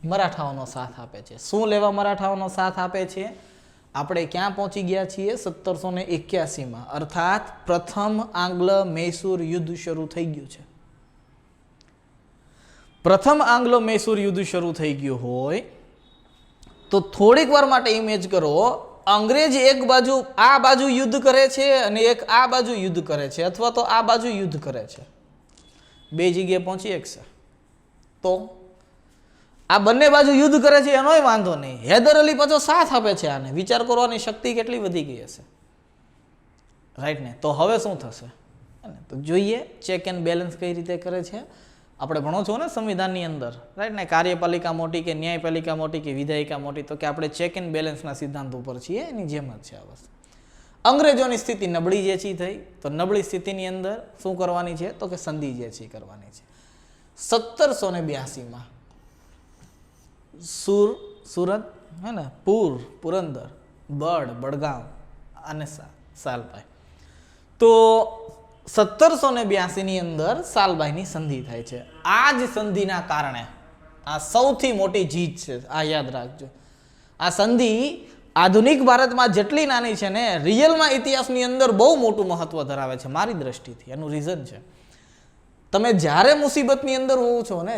મરાઠાઓનો સાથ આપે છે. શું લેવા મરાઠાઓનો સાથ આપે છે? આપણે ક્યાં પહોંચી ગયા છીએ? 1781માં, અર્થાત પ્રથમ આંગ્લ મૈસૂર યુદ્ધ શરૂ થઈ ગયું છે. પ્રથમ આંગ્લો મૈસૂર યુદ્ધ શરૂ થઈ ગયું હોય તો થોડીક વાર માટે ઇમેજ કરો, અંગ્રેજ એક બાજુ આ બાજુ યુદ્ધ કરે છે અને એક આ બાજુ યુદ્ધ કરે છે, અથવા તો આ બાજુ યુદ્ધ કરે છે. બે જગ્યાએ પહોંચી શકશે તો આ બંને બાજુ યુદ્ધ કરે છે એનોય વાંધો નહીં. હૈદર અલી પાછો સાથ આપે છે આને. વિચાર કરવાની શક્તિ કેટલી વધી ગઈ હશે, રાઈટ ને. તો હવે શું થશે? તો જોઈએ ચેક એન્ડ બેલેન્સ કઈ રીતે કરે છે. આપણે ભણો છો ને સંવિધાનની અંદર, રાઈટ ને, કાર્યપાલિકા મોટી કે ન્યાયપાલિકા મોટી કે વિધાયિકા મોટી, તો કે આપણે ચેક એન્ડ બેલેન્સના સિદ્ધાંત ઉપર છીએ, એની જેમ જ છે આ વસ્તુ. અંગ્રેજોની સ્થિતિ નબળી જે છે થઈ, તો નબળી સ્થિતિની અંદર શું કરવાની છે? તો કે સંધિ જે છે કરવાની છે. 1782માં સુરત હે ને, પુરંદર, બડગામ અને સાલભાઈ. તો 1782ની અંદર સાલભાઈની સંધિ થાય છે. આ જ સંધિના કારણે આ સૌથી મોટી જીત છે, આ યાદ રાખજો. આ સંધિ આધુનિક ભારતમાં જેટલી નાની છે ને, રિયલમાં ઇતિહાસની અંદર બહુ મોટું મહત્વ ધરાવે છે મારી દ્રષ્ટિથી. એનું રીઝન છે, તમે જ્યારે મુસીબતની અંદર હોવ છો ને,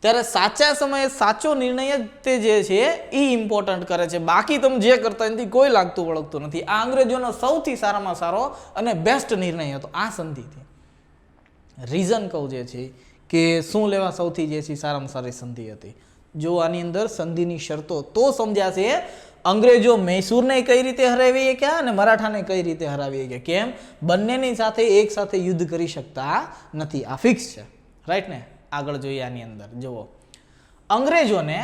ત્યારે સાચા સમયે સાચો નિર્ણય જ તે જે છે એ ઇમ્પોર્ટન્ટ કરે છે. બાકી તમે જે કરતા એનાથી કોઈ લાગતું વળગતું નથી. આ અંગ્રેજોનો સૌથી સારામાં સારો અને બેસ્ટ નિર્ણય હતો આ સંધિથી. રીઝન કહું જે છે કે શું લેવા સૌથી જે છે સારામાં સારી સંધિ હતી. જો આની અંદર સંધિની શરતો તો સમજાશે અંગ્રેજો મૈસૂરને કઈ રીતે હરાવી ગયા અને મરાઠાને કઈ રીતે હરાવી ગયા. કેમ? બંનેની સાથે એક સાથે યુદ્ધ કરી શકતા નથી. આ ફિક્સ છે, રાઈટ ને. આગળ જોઈએ આની અંદર જુઓ, અંગ્રેજોને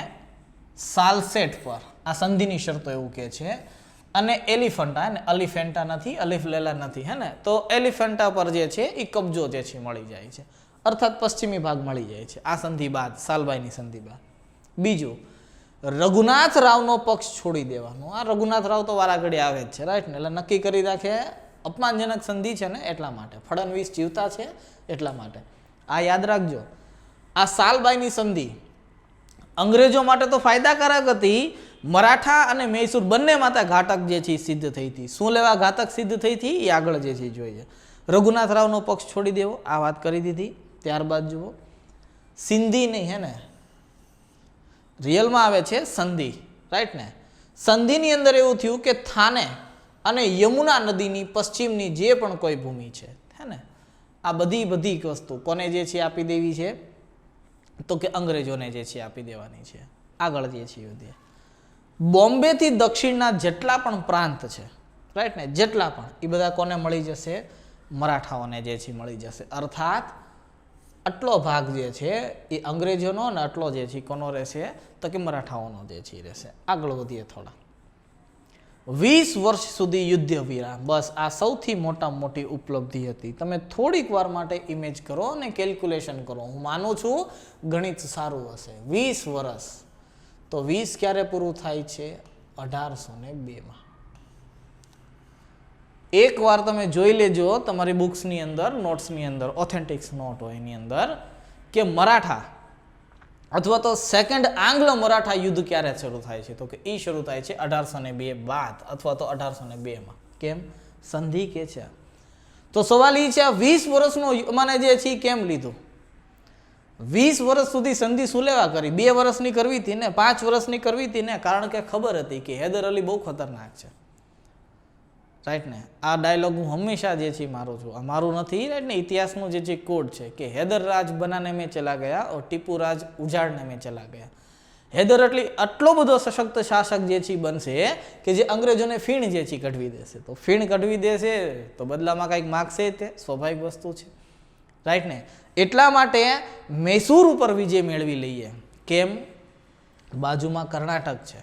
સાલસેટ પર આ સંધિની શરતો એવું કહે છે, અને એલિફન્ટા ને, અલિફેન્ટા નથી, અલિફ લેલા નથી, હે ને, તો એલિફેન્ટા પર જે છે એ કબજો જે છે મળી જાય છે, અર્થાત પશ્ચિમી ભાગ મળી જાય છે આ સંધિ બાદ, સાલભાઈની સંધિ બાદ. બીજું, રઘુનાથ રાવનો પક્ષ છોડી દેવાનો. આ રઘુનાથ રાવ તો વારાઘડી આવે જ છે, રાઈટ ને. એટલે નક્કી કરી રાખે અપમાનજનક સંધિ છે ને એટલા માટે, ફડણવીસ જીવતા છે એટલા માટે. આ યાદ રાખજો. આ સાલભાઈની સંધિ અંગ્રેજો માટે તો ફાયદાકારક હતી, મરાઠા અને મૈસૂર બંને માટે ઘાતક જે છે સિદ્ધ થઈ હતી. શું લેવા ઘાતક સિદ્ધ થઈ હતી એ આગળ જે છે જોઈએ. રઘુનાથ રાવનો પક્ષ છોડી દેવો, આ વાત કરી દીધી. ત્યારબાદ જુઓ, સિંધી નહીં, હે ને, રિયલમાં આવે છે સંધિ, રાઈટ ને. સંધિની અંદર એવું થયું કે થાને અને યમુના નદીની પશ્ચિમની જે પણ કોઈ ભૂમિ છે, હે ને, આ બધી વસ્તુ કોને જે છે આપી દેવી છે? તો કે અંગ્રેજોને જે છે આપી દેવાની છે. આગળ જે છે વધીએ, બોમ્બેથી દક્ષિણના જેટલા પણ પ્રાંત છે, રાઈટ ને, જેટલા પણ, એ બધા કોને મળી જશે? મરાઠાઓને જે છે મળી જશે. અર્થાત આટલો ભાગ જે છે એ અંગ્રેજોનો અને આટલો જે છે કોનો રહેશે? તો કે મરાઠાઓનો જે છે રહેશે. આગળ વધીએ થોડા. 20 વર્ષ સુધી યુદ્ધ વિરામ. બસ આ સૌથી મોટી ઉપલબ્ધિ હતી. તમે થોડીક વાર માટે ઇમેજ કરો અને કેલ્ક્યુલેશન કરો. હું માનું છું ગણિત સારું હશે. 20 વર્ષ, તો 20 ક્યારે પૂરું થાય છે? 1802માં. એક વાર તમે જોઈ લેજો તમારી બુક્સની અંદર, નોટ્સની અંદર, ઓથેન્ટિક્સ નોટ હોય એની અંદર, કે મરાઠા અથવા તો સેકન્ડ આંગ્લ મરાઠા યુદ્ધ ક્યારે શરૂ થાય છે? તો કે એ શરૂ થાય છે 1802 બાદ, અથવા તો 1802માં. કેમ? સંધિ કે છે. તો સવાલ એ છે, આ 20 વર્ષનો મને જે છે કેમ લીધું? 20 વર્ષ સુધી સંધિ શું લેવા કરી? 2 વર્ષની કરવી હતી ને, 5 વર્ષની કરવી હતી ને, કારણ કે ખબર હતી કે હૈદર અલી બહુ ખતરનાક છે, રાઈટ ને. આ ડાયલોગ હું હંમેશા જે છે મારું છું, આ મારું નથી, રાઈટ ને. ઇતિહાસનું જે છે કોડ છે કે હૈદર રાજ બનાને મેં ચલા ગયા और ટીપુ રાજ ઉજાડને મેં ચલા ગયા. હૈદર આટલો બધો સશક્ત શાસક જે છે બનશે કે જે અંગ્રેજોને ફીણ જે છે કઢવી દેશે. તો ફીણ કઢવી દેશે તો બદલામાં કંઈક માગશે, તે સ્વાભાવિક વસ્તુ છે, રાઈટ ને. એટલા માટે મૈસૂર ઉપર વિજય મેળવી લઈએ. કેમ? બાજુમાં કર્ણાટક છે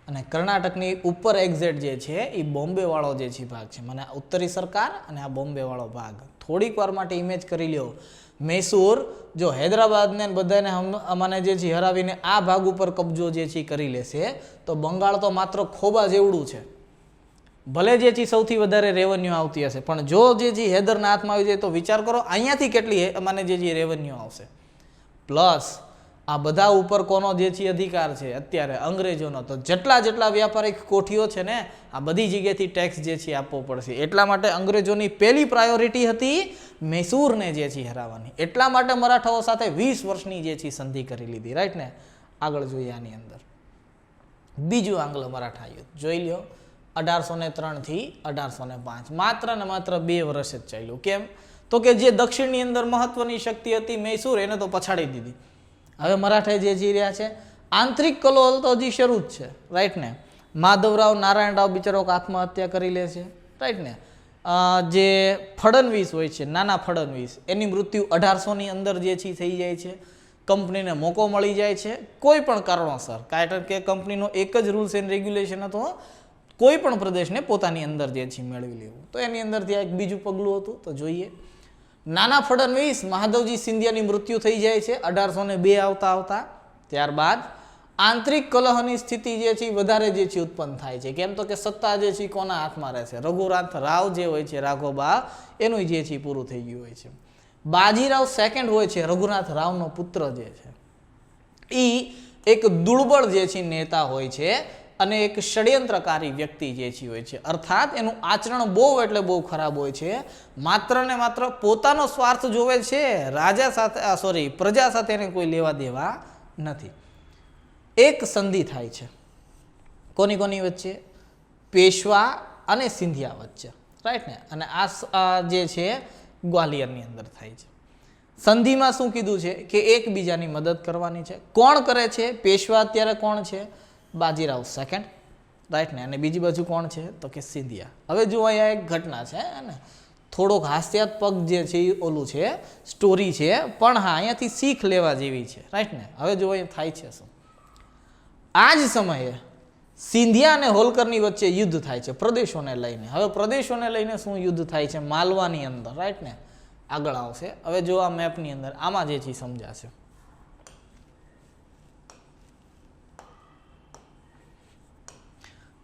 અને કર્ણાટકની ઉપર એક્ઝેક્ટ જે છે એ બોમ્બે વાળો જે છે ભાગ છે, મને ઉત્તરી સરકાર અને આ બોમ્બે વાળો ભાગ. થોડીક વાર માટે ઇમેજ કરી લ્યો. મૈસૂર જો હૈદરાબાદને બધાને મને જે છે હરાવીને આ ભાગ ઉપર કબજો જે છે કરી લેશે તો બંગાળ તો માત્ર ખોબા જેવડું છે. ભલે જે છે સૌથી વધારે રેવન્યુ આવતી હશે, પણ જો જે છે હૈદરના હાથમાં આવી જાય તો વિચાર કરો અહીંયાથી કેટલી મને જે રેવન્યુ આવશે. પ્લસ આ બધા ઉપર કોનો જે છે અધિકાર છે અત્યારે અંગ્રેજોનો. તો જેટલા જેટલા વ્યાપારિક કોઠીઓ છે ને આ બધી જગ્યાએથી ટેક્સ જે છે આપવો પડશે. એટલા માટે અંગ્રેજોની પહેલી પ્રાયોરિટી હતી મૈસૂરને જે છે હરાવવાની. એટલા માટે મરાઠાઓ સાથે 20 વર્ષની જે છે સંધિ કરી લીધી. રાઈટ ને. આગળ જોઈએ આની અંદર બીજું આંગ્લ મરાઠા યુદ્ધ જોઈ લ્યો. 1803 થી 1805 માત્ર ને માત્ર 2 વર્ષ જ ચાલ્યું. કેમ? તો કે જે દક્ષિણની અંદર મહત્વની શક્તિ હતી મૈસૂર એને તો પછાડી દીધી. હવે મરાઠા જે જી રહ્યા છે આંતરિક કલોલ તો હજી શરૂ જ છે. રાઈટ ને. માધવરાવ નારાયણરાવ બિચારો આત્મહત્યા કરી લે છે. રાઈટ ને. જે ફડણવીસ હોય છે નાના ફડણવીસ એની મૃત્યુ 1800ની અંદર જે છે થઈ જાય છે. કંપનીને મોકો મળી જાય છે કોઈ પણ કારણોસર. કારણ કે કંપનીનો એક જ રૂલ્સ એન્ડ રેગ્યુલેશન હતો કોઈ પણ પ્રદેશને પોતાની અંદર જે છે મેળવી લેવું. તો એની અંદર ત્યાં એક બીજું પગલું હતું. તો જોઈએ નાના ફડણવીસ મહાદેવજી સિંધિયાની મૃત્યુ થઈ જાય છે 1802 આવતા. ત્યારબાદ આંતરિક કલહની સ્થિતિ જે છે વધારે જે છે ઉત્પન્ન થાય છે. કેમ? તો કે સત્તા જે છે કોના હાથમાં રહેશે? રઘુનાથ રાવ જે હોય છે રાઘોબા એનું જે છે પૂરું થઈ ગયું હોય છે. બાજીરાવ સેકન્ડ હોય છે રઘુનાથ રાવનો પુત્ર જે છે એ એક દુર્બળ જે છે નેતા હોય છે અને એક ષડયંત્રકારી વ્યક્તિ જે છે હોય છે. અર્થાત એનું આચરણ બહુ એટલે બહુ ખરાબ હોય છે. માત્ર ને માત્ર પોતાનો સ્વાર્થ જોવે છે. રાજા સાથે પ્રજા સાથે એને કોઈ લેવા દેવા નથી. એક સંધિ થાય છે કોની કોની વચ્ચે? પેશવા અને સિંધિયા વચ્ચે. રાઈટ ને. અને આ જે છે ગ્વાલિયરની અંદર થાય છે. સંધિમાં શું કીધું છે કે એકબીજાની મદદ કરવાની છે. કોણ કરે છે? પેશવા અત્યારે કોણ છે? બાજીરાવ સેકન્ડ. રાઈટ ને. અને બીજી બાજુ કોણ છે? તો કે સિંધિયા. હવે જો અહીંયા એક ઘટના છે ને થોડોક હાસ્યાસ્પદ જે છે એ ઓલું છે સ્ટોરી છે પણ હા અહીંયાથી શીખ લેવા જેવી છે. રાઈટ ને. હવે જો અહીંયા થાય છે શું આ જ સમયે સિંધિયા અને હોલકરની વચ્ચે યુદ્ધ થાય છે પ્રદેશોને લઈને. હવે પ્રદેશોને લઈને શું યુદ્ધ થાય છે? માલવાની અંદર. રાઈટ ને. આગળ આવશે. હવે જો આ મેપની અંદર આમાં જે છે સમજાશે.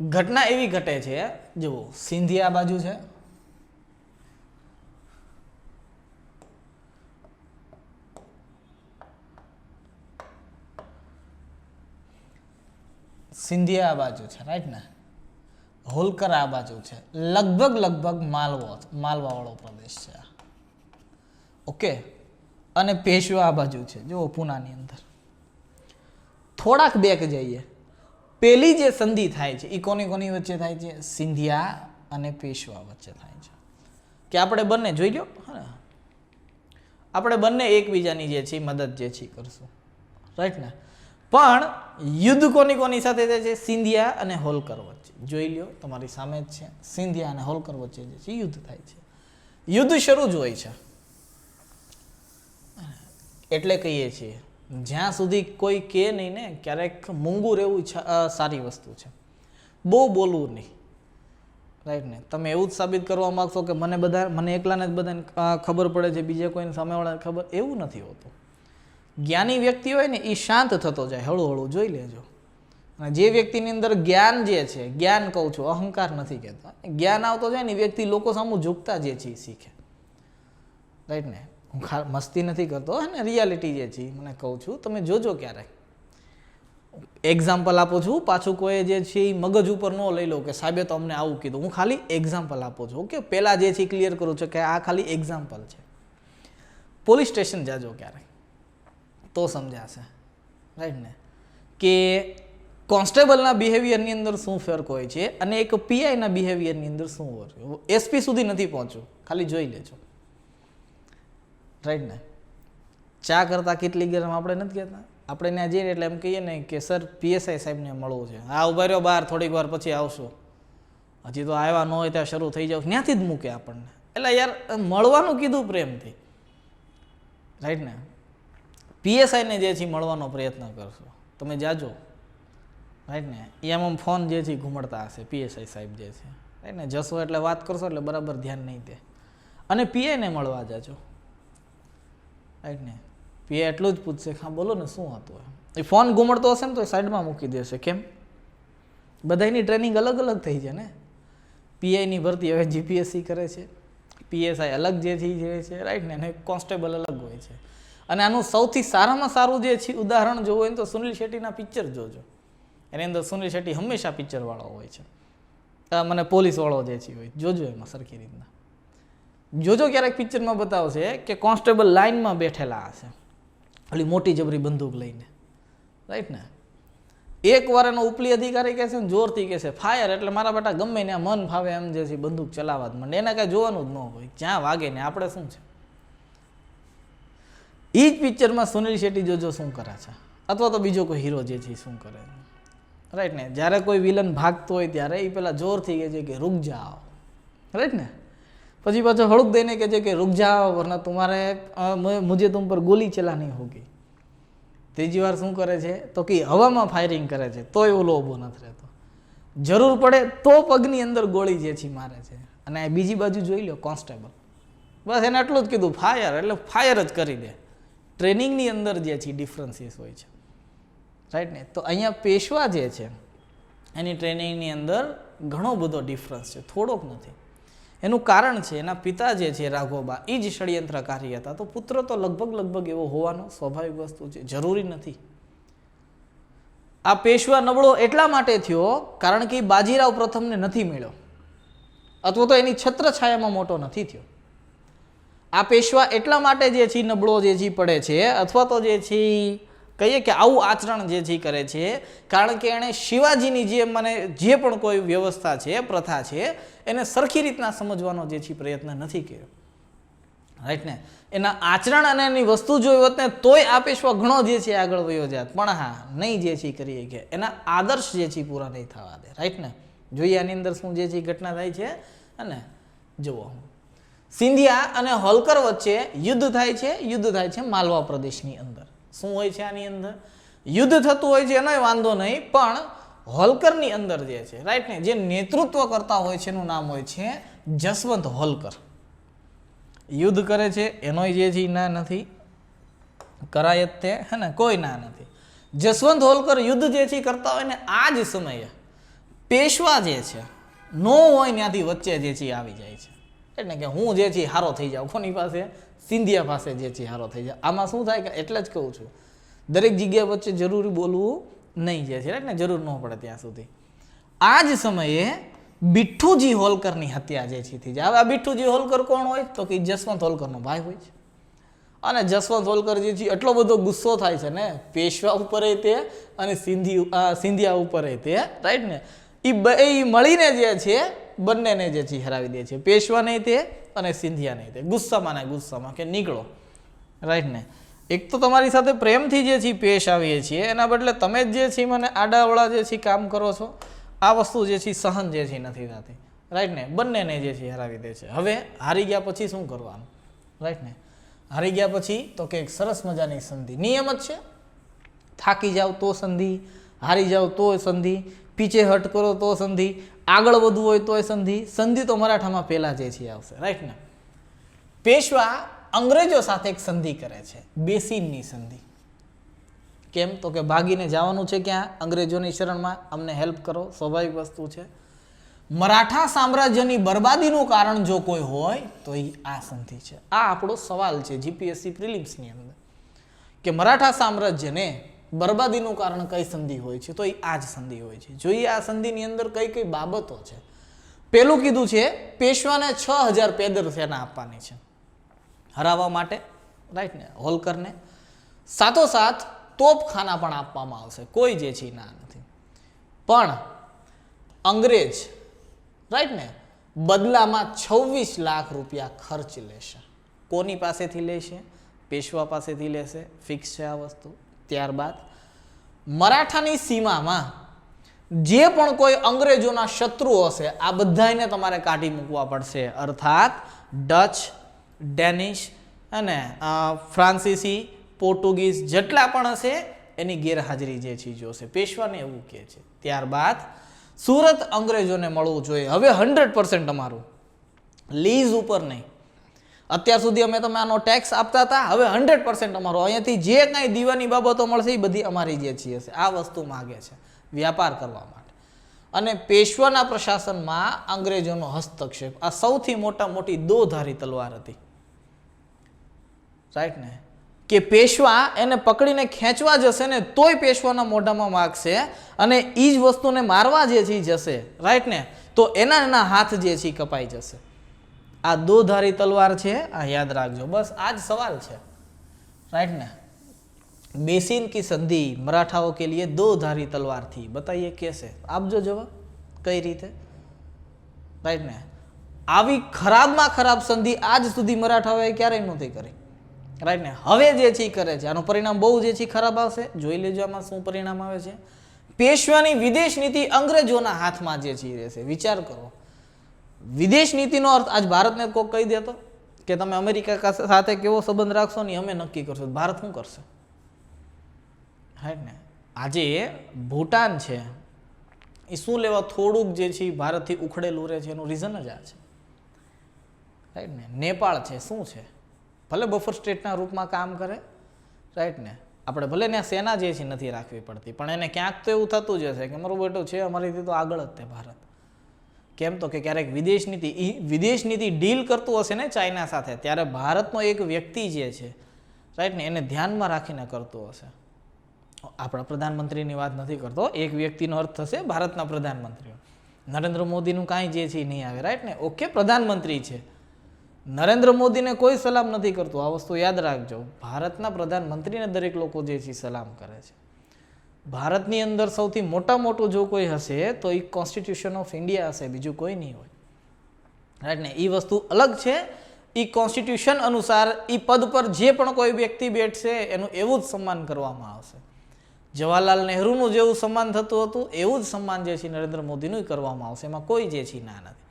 ઘટના એવી ઘટે છે જુઓ સિંધિયા બાજુ છે સિંધિયા આ બાજુ છે. રાઈટ ને. હોલકર આ બાજુ છે. લગભગ માલવાવાળો પ્રદેશ છે. ઓકે. અને પેશવા આ બાજુ છે જો પૂનાની અંદર. થોડાક બેક જઈએ. પેલી જે સંધિ થાય છે એ કોની કોની વચ્ચે થાય છે? સિંધિયા અને પેશવા વચ્ચે થાય છે. કે આપણે બંને જોઈ લો આપણે બંને એકબીજાની જે છે મદદ જે છે કરશું. રાઈટ ને. પણ યુદ્ધ કોની કોની સાથે થાય છે? સિંધિયા અને હોલકર વચ્ચે. જોઈ લ્યો તમારી સામે જ છે. સિંધિયા અને હોલકર વચ્ચે જે છે યુદ્ધ થાય છે. યુદ્ધ શરૂ જ હોય છે. એટલે કહીએ છીએ જ્યાં સુધી કોઈ કહે નહીં ને ક્યારેક મૂંગું રહેવું સારી વસ્તુ છે. બહુ બોલવું નહીં. રાઈટ ને. તમે એવું જ સાબિત કરવા માગશો કે મને એકલાને જ બધાને ખબર પડે છે બીજા કોઈને સામેવાળાને ખબર એવું નથી હોતું. જ્ઞાની વ્યક્તિ હોય ને એ શાંત થતો જાય હળવું હળવું. જોઈ લેજો. અને જે વ્યક્તિની અંદર જ્ઞાન જે છે જ્ઞાન કહું છું અહંકાર નથી કહેતા જ્ઞાન આવતો જાય ને વ્યક્તિ લોકો સામુ ઝૂકતા જે છે એ શીખે. રાઈટ ને. હું મસ્તી નથી કરતો ને રિયાલિટી જે છે મને કહું છું તમે જોજો ક્યારેક. એક્ઝામ્પલ આપું છું પાછું કોઈ જે છે એ મગજ ઉપર ન લઈ લો કે સાહેબે તો અમને આવું કીધું. હું ખાલી એક્ઝામ્પલ આપું છું. ઓકે. પહેલાં જે છે ક્લિયર કરું છું કે આ ખાલી એક્ઝામ્પલ છે. પોલીસ સ્ટેશન જાજો ક્યારેક તો સમજાશે. રાઈટ ને. કે કોન્સ્ટેબલના બિહેવિયરની અંદર શું ફરક હોય છે અને એક પીઆઈના બિહેવિયરની અંદર શું હોય. એસપી સુધી નથી પહોંચ્યું ખાલી જોઈ લેજો. રાઈટ ને. ચા કરતાં કેટલી ગરમ આપણે નથી કહેતા. આપણે ત્યાં જઈએ એટલે એમ કહીએ ને કે સર પીએસઆઈ સાહેબને મળવું છે. હા ઉભા રહ્યો બહાર થોડીક વાર પછી આવશો. હજી તો આવ્યા ન હોય ત્યાં શરૂ થઈ જાવ ત્યાંથી જ મૂકે આપણને. એટલે યાર મળવાનું કીધું પ્રેમથી. રાઈટ ને. પીએસઆઈને જે છે મળવાનો પ્રયત્ન કરશો તમે જાજો. રાઈટ ને. એમ ફોન જે છે ઘૂમડતા હશે પીએસઆઈ સાહેબ જે છે. રાઈટ ને. જશો એટલે વાત કરશો એટલે બરાબર ધ્યાન નહીં દે. અને પીઆઈને મળવા જાજો. રાઈટ ને. પીઆઈ એટલું જ પૂછશે હા બોલો ને શું હતું. એ ફોન ઘૂમડતો હશે ને તો એ સાઈડમાં મૂકી દેશે. કેમ? બધાની ટ્રેનિંગ અલગ અલગ થઈ છે ને. પીઆઈની ભરતી હવે જીપીએસસી કરે છે. પીએસઆઈ અલગ જે છે રાઈટ ને. અને કોન્સ્ટેબલ અલગ હોય છે. અને આનું સૌથી સારામાં સારું જે છે ઉદાહરણ જોવું હોય ને તો સુનિલ શેટ્ટીના પિક્ચર જોજો. એની અંદર સુનિલ શેટ્ટી હંમેશા પિક્ચરવાળો હોય છે, મને પોલીસવાળો જે છે હોય. જોજો એમાં સરખી રીતના જોજો. ક્યારેક પિક્ચરમાં બતાવશે કે કોન્સ્ટેબલ લાઇનમાં બેઠેલા હશે ઓલી મોટી જબરી બંદૂક લઈને, રાઈટ ને. એકવાર એનો ઉપલી અધિકારી કહે છે ને જોરથી કહે છે ફાયર, એટલે મારા બેટા ગમે ને મન ફાવે એમ જે છે બંદૂક ચલાવવા જ માંડે. એને કાંઈ જોવાનું જ ન હોય, જ્યાં વાગે ને આપણે શું છે. એ જ પિક્ચરમાં સુનિલ શેટ્ટી જોજો શું કરે છે, અથવા તો બીજો કોઈ હીરો જે છે શું કરે છે, રાઈટ ને. જ્યારે કોઈ વિલન ભાગતો હોય ત્યારે એ પેલા જોરથી કહે છે કે રૂક જાઓ, રાઈટ ને. પછી પાછો હળુક દઈને કહે છે કે રૂક જાઓ વરના તુમ્હારે મુझे तुम पर गोली चलानी होगी. ત્રીજી વાર શું કરે છે તો કે હવામાં ફાયરિંગ કરે છે, તોય ઓલો ઊભો નથી રહેતો. જરૂર પડે તો પગની અંદર ગોળી જે છે મારે છે. અને બીજી બાજુ જોઈ લો કોન્સ્ટેબલ, બસ એને એટલું જ કીધું ફાયર, એટલે ફાયર જ કરી દે. ટ્રેનિંગની અંદર જે છે ડિફરન્સીસ હોય છે, રાઈટ ને. તો અહીંયા પેશવા જે છે એની ટ્રેનિંગની અંદર ઘણો બધો ડિફરન્સ છે, થોડોક નથી. એનું કારણ છે એના પિતા જે છે રાઘોબા એ જ ષડયંત્રકારી હતા, તો પુત્ર તો લગભગ એવો હોવાનો સ્વાભાવિક વસ્તુ છે, જરૂરી નથી. આ પેશવા નબળો એટલા માટે થયો કારણ કે બાજીરાવ પ્રથમને નથી મળ્યો, અથવા તો એની છત્રછાયામાં મોટો નથી થયો. આ પેશવા એટલા માટે જે છે નબળો જે છે પડે છે, અથવા તો જે છે કહીએ કે આવું આચરણ જે છે કરે છે કારણ કે એણે શિવાજીની જે પણ કોઈ વ્યવસ્થા છે, પ્રથા છે, એને સરખી રીતના સમજવાનો જે છે પ્રયત્ન નથી કર્યો, રાઈટ ને. એના આચરણ અને એની વસ્તુ જોઈ હોત ને તોય આ પેશવા ઘણો જે છે આગળ વયો જાત, પણ હા નહીં જે છે કરીએ કે એના આદર્શ જે છે પૂરા નહીં થવા દે, રાઈટ ને. જોઈએ આની અંદર શું જે છે ઘટના થાય છે. અને જુઓ સિંધિયા અને હોલકર વચ્ચે યુદ્ધ થાય છે માલવા પ્રદેશની અંદર. શું હોય છે આની અંદર યુદ્ધ થતું હોય છે એનોય વાંધો નહીં, પણ હોલકરની અંદર જે છે, રાઈટ ને, જે નેતૃત્વ કરતા હોય છે એનું નામ હોય છે જસવંત હોલકર. યુદ્ધ કરે છે એનોય જે છે ના નથી કરાય જ તે, હે ને, કોઈ ના નથી. જસવંત હોલકર યુદ્ધ જે છે કરતા હોય ને આ જ સમયે પેશવા જે છે નો હોય ત્યાંથી વચ્ચે જે છે આવી જાય છે, એટલે કે હું જે છે હારો થઈ જાઉં. કોની પાસે? સિંધિયા પાસે જે છે હારો થઈ જાય. આમાં શું થાય કે એટલે જ કહું છું દરેક જગ્યા વચ્ચે જરૂરી બોલવું નહીં જે છે, રાઈટ ને, જરૂર ન પડે ત્યાં સુધી. આ જ સમયે બિઠ્ઠુજી હોલકરની હત્યા જે છે થઈ જાય. હવે આ બિઠ્ઠુજી હોલકર કોણ હોય તો કે જસવંત હોલકરનો ભાઈ હોય છે. અને જસવંત હોલકર જે છે એટલો બધો ગુસ્સો થાય છે ને પેશવા ઉપર તે અને સિંધિયા ઉપર તે, રાઈટ ને, એ મળીને જે છે બંનેને જે છે હરાવી દે છે, પેશવા નહીં તે અને સિંધિયા નહીં તે. ગુસ્સામાં કે નીકળો, રાઈટ ને. એક તો તમારી સાથે પ્રેમથી જે છે પેશ આવીએ છીએ, એના બદલે તમે જ જે છે મને આડાવડા જે છે કામ કરો છો. આ વસ્તુ જે છે સહન જે છે નથી થતી, રાઈટ ને. બંનેને જે છે હરાવી દે છે. હવે હારી ગયા પછી શું કરવાનું, રાઈટ ને. હારી ગયા પછી તો કે એક સરસ મજાની સંધિ, નિયમ જ છે. થાકી જાવ તો સંધિ, હારી જાવ તો સંધિ, પીછે હટ કરો તો સંધિ, આગળ વધવું હોય તોય સંધિ. સંધિ તો મરાઠામાં પહેલા જે છે આવશે, રાઈટ ને. પેશવા અંગ્રેજો સાથે એક સંધિ કરે છે, બેસીનની સંધિ. કેમ તો કે ભાગીને જવાનું છે ક્યાં? અંગ્રેજોની શરણમાં, અમને હેલ્પ કરો, સ્વાભાવિક વસ્તુ છે. મરાઠા સામ્રાજ્યની બરબાદીનું કારણ જો કોઈ હોય તો એ આ સંધિ છે. આ આપણો સવાલ છે જીપીએસસી પ્રિલિમ્સની અંદર કે મરાઠા સામ્રાજ્યને બરબાદીનું કારણ કઈ સંધિ હોય છે, તો એ આ જ સંધિ હોય છે. જોઈએ આ સંધિની અંદર કઈ કઈ બાબતો છે. પેલું કીધું છે પેશવાને 6000 પેદલ સેના આપવાની છે હરાવવા માટે, રાઈટ ને, હોલકરને. સાથોસાથ તોપખાના પણ આપવામાં આવશે, કોઈ જે છે ના નથી. પણ અંગ્રેજ, રાઈટ ને, બદલામાં 26 લાખ રૂપિયા ખર્ચ લેશે. કોની પાસેથી લેશે? પેશવા પાસેથી લેશે, ફિક્સ છે આ વસ્તુ. ત્યારબાદ મરાઠાની સીમામાં જે પણ કોઈ અંગ્રેજોના શત્રુઓ હશે આ બધાને તમારે કાઢી મૂકવા પડશે, અર્થાત ડચ, ડેનિશ અને ફ્રાન્સીસી, પોર્ટુગીઝ જેટલા પણ હશે એની ગેરહાજરી જે છે જોશે. પેશવાને એવું કહે છે. ત્યારબાદ સુરત અંગ્રેજોને મળવું જોઈએ. હવે 100% અમારું, લીઝ ઉપર નહીં. અત્યાર સુધી અમે તમે આનો ટેક્સ આપતા હતા, હવે 100% અમારો. અહીંયાથી જે કાંઈ દીવાની બાબતો મળશે એ બધી અમારી જે છે હશે. આ વસ્તુ માગે છે વ્યાપાર કરવા માટે. અને પેશવાના પ્રશાસનમાં અંગ્રેજોનો હસ્તક્ષેપ, આ સૌથી મોટી દોધારી તલવાર હતી, રાઈટ ને. કે પેશવા એને પકડીને ખેંચવા જશે ને તોય પેશવાના મોઢામાં વાગશે અને એ જ વસ્તુને મારવા જે છે જશે, રાઈટ ને, તો એના હાથ જે છે કપાઈ જશે. આ દો ધારી તલવાર છે, આ યાદ રાખજો, બસ આ જ સવાલ છે, राइट ना. बेसिन की संधि मराठाओं के लिए दो धारी तलवार थी, बताइए कैसे, आप जो जवाब कई रीते, राइट ने. આવી ખરાબમાં ખરાબ સંધિ આજ સુધી મરાઠાઓએ ક્યારેય નહોતી કરી, રાઈટ ને. હવે જે છે કરે છે, આનું પરિણામ બહુ જે છે ખરાબ આવશે. જોઈ લેજો આમાં શું પરિણામ આવે છે. પેશવાની વિદેશ નીતિ અંગ્રેજોના હાથમાં જે છે રહેશે. વિચાર કરો, વિદેશ નીતિનો અર્થ આજ ભારતને કોઈ કહી દેતો કે તમે અમેરિકા સાથે કેવો સંબંધ રાખશો ને અમે નક્કી કરશો, ભારત શું કરશે, રાઈટ ને. આજે ભૂટાન છે એ શું લેવા થોડુંક જે છે ભારતથી ઉખડેલું રહે છે, એનું રીઝન જ આ છે, રાઈટ ને. નેપાળ છે, શું છે, ભલે બફર સ્ટેટના રૂપમાં કામ કરે, રાઈટ ને. આપણે ભલે ત્યાં સેના જે છે નથી રાખવી પડતી, પણ એને ક્યાંક તો એવું થતું જ હશે કે મારું બેટું છે અમારીથી તો આગળ જ તે ભારત. કેમ તો કે ક્યારેક વિદેશ નીતિ ડીલ કરતું હશે ને ચાઇના સાથે, ત્યારે ભારતનો એક વ્યક્તિ જે છે, રાઈટ ને, એને ધ્યાનમાં રાખીને કરતું હશે. આપણા પ્રધાનમંત્રીની વાત નથી કરતો, એક વ્યક્તિનો અર્થ થશે ભારતના પ્રધાનમંત્રી. નરેન્દ્ર મોદીનું કાંઈ જે છે નહીં આવે, રાઈટ ને. ઓકે, પ્રધાનમંત્રી છે, નરેન્દ્ર મોદીને કોઈ સલામ નથી કરતું, આ વસ્તુ યાદ રાખજો. ભારતના પ્રધાનમંત્રીને દરેક લોકો જે છે સલામ કરે છે. ભારતની અંદર સૌથી મોટું જો કોઈ હશે તો એ કોન્સ્ટિટ્યુશન ઓફ ઇન્ડિયા હશે, બીજું કોઈ નહીં હોય, રાઈટ ને. એ વસ્તુ અલગ છે. એ કોન્સ્ટિટ્યુશન અનુસાર એ પદ પર જે પણ કોઈ વ્યક્તિ બેઠશે એનું એવું જ સન્માન કરવામાં આવશે. જવાહરલાલ નહેરુનું જેવું સન્માન થતું હતું એવું જ સન્માન જે છે નરેન્દ્ર મોદીનું કરવામાં આવશે, એમાં કોઈ જે છે ના નથી.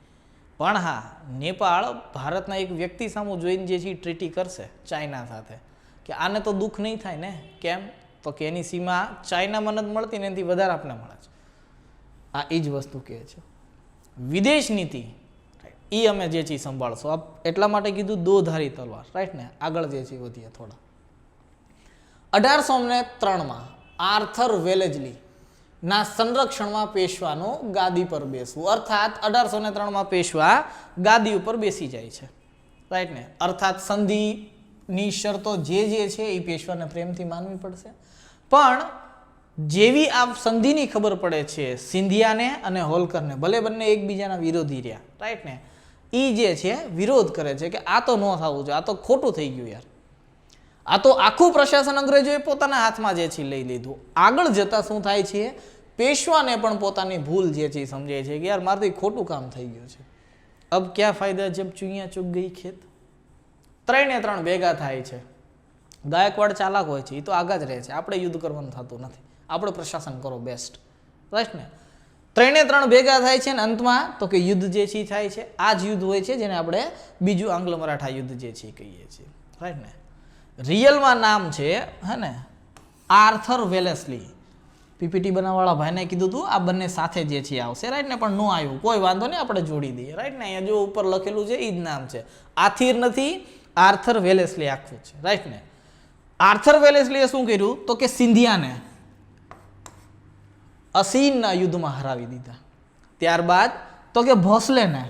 પણ હા, નેપાળ ભારતના એક વ્યક્તિ સામે જોઈને જે છે ટ્રીટી કરશે ચાઇના સાથે, કે આને તો દુઃખ નહીં થાય ને. કેમ તો કે એની સીમા ચાઇનામાં નથી મળતી ને એનાથી વધારે આપણે મળે છે. આ એ જ વસ્તુ કહે છે વિદેશ નીતિ, એ અમે જે છે સંભાળશો. એટલા માટે કીધું દો ધારી તલવાર, રાઈટ ને. આગળ જે છે વધીએ થોડા. 1803માં આર્થર વેલેસ્લી ના સંરક્ષણમાં પેશવાનું ગાદી પર બેસવું, અર્થાત 1803માં પેશવા ગાદી ઉપર બેસી જાય છે, રાઈટ ને. અર્થાત સંધિની શરતો જે છે એ પેશવાને પ્રેમથી માનવી પડશે. પણ જેવી આ સંધિની ખબર પડે છે સિંધિયાને અને હોલકરને, ભલે બંને એકબીજાના વિરોધી રહ્યા, રાઈટ ને, એ જે છે વિરોધ કરે છે કે આ તો ન થવું જોઈએ, આ તો ખોટું થઈ ગયું યાર, આ તો આખું પ્રશાસન અંગ્રેજોએ પોતાના હાથમાં જે છે લઈ લીધું. આગળ જતા શું થાય છે, પેશવાને પણ પોતાની ભૂલ જે છે સમજાય છે કે યાર મારાથી ખોટું કામ થઈ ગયું છે. અબ ક્યાં ફાયદા જબ ચુઈયા ચુગ ગઈ ખેત. 3 ભેગા થાય છે. ગાયકવાડ ચાલાક હોય છે, એ તો આગળ જ રહે છે, આપણે યુદ્ધ કરવાનું થતું નથી, આપણે પ્રશાસન કરો બેસ્ટ, રાઈટ ને. 3 ભેગા થાય છે ને અંતમાં તો કે યુદ્ધ જે છે થાય છે. આ જ યુદ્ધ હોય છે જેને આપણે બીજું આંગ્લ મરાઠા યુદ્ધ જે છે કહીએ છીએ, રાઈટ ને. રિયલમાં નામ છે હે ને આર્થર વેલેસ્લી. પીપીટી બનાવવાળા ભાઈને કીધું હતું આ બંને સાથે જે છે આવશે, રાઈટ ને, પણ ન આવ્યું, કોઈ વાંધો નહીં, આપણે જોડી દઈએ, રાઈટ ને. અહીંયા જો ઉપર લખેલું છે એ જ નામ છે, આથિર નથી, આર્થર વેલેસ્લી આખું છે, રાઈટ ને. આર્થર વેલેસ્લીએ શું કર્યું તો કે સિંધિયાને અસીનના યુદ્ધમાં હરાવી દીધા. ત્યારબાદ તો કે ભોસલેને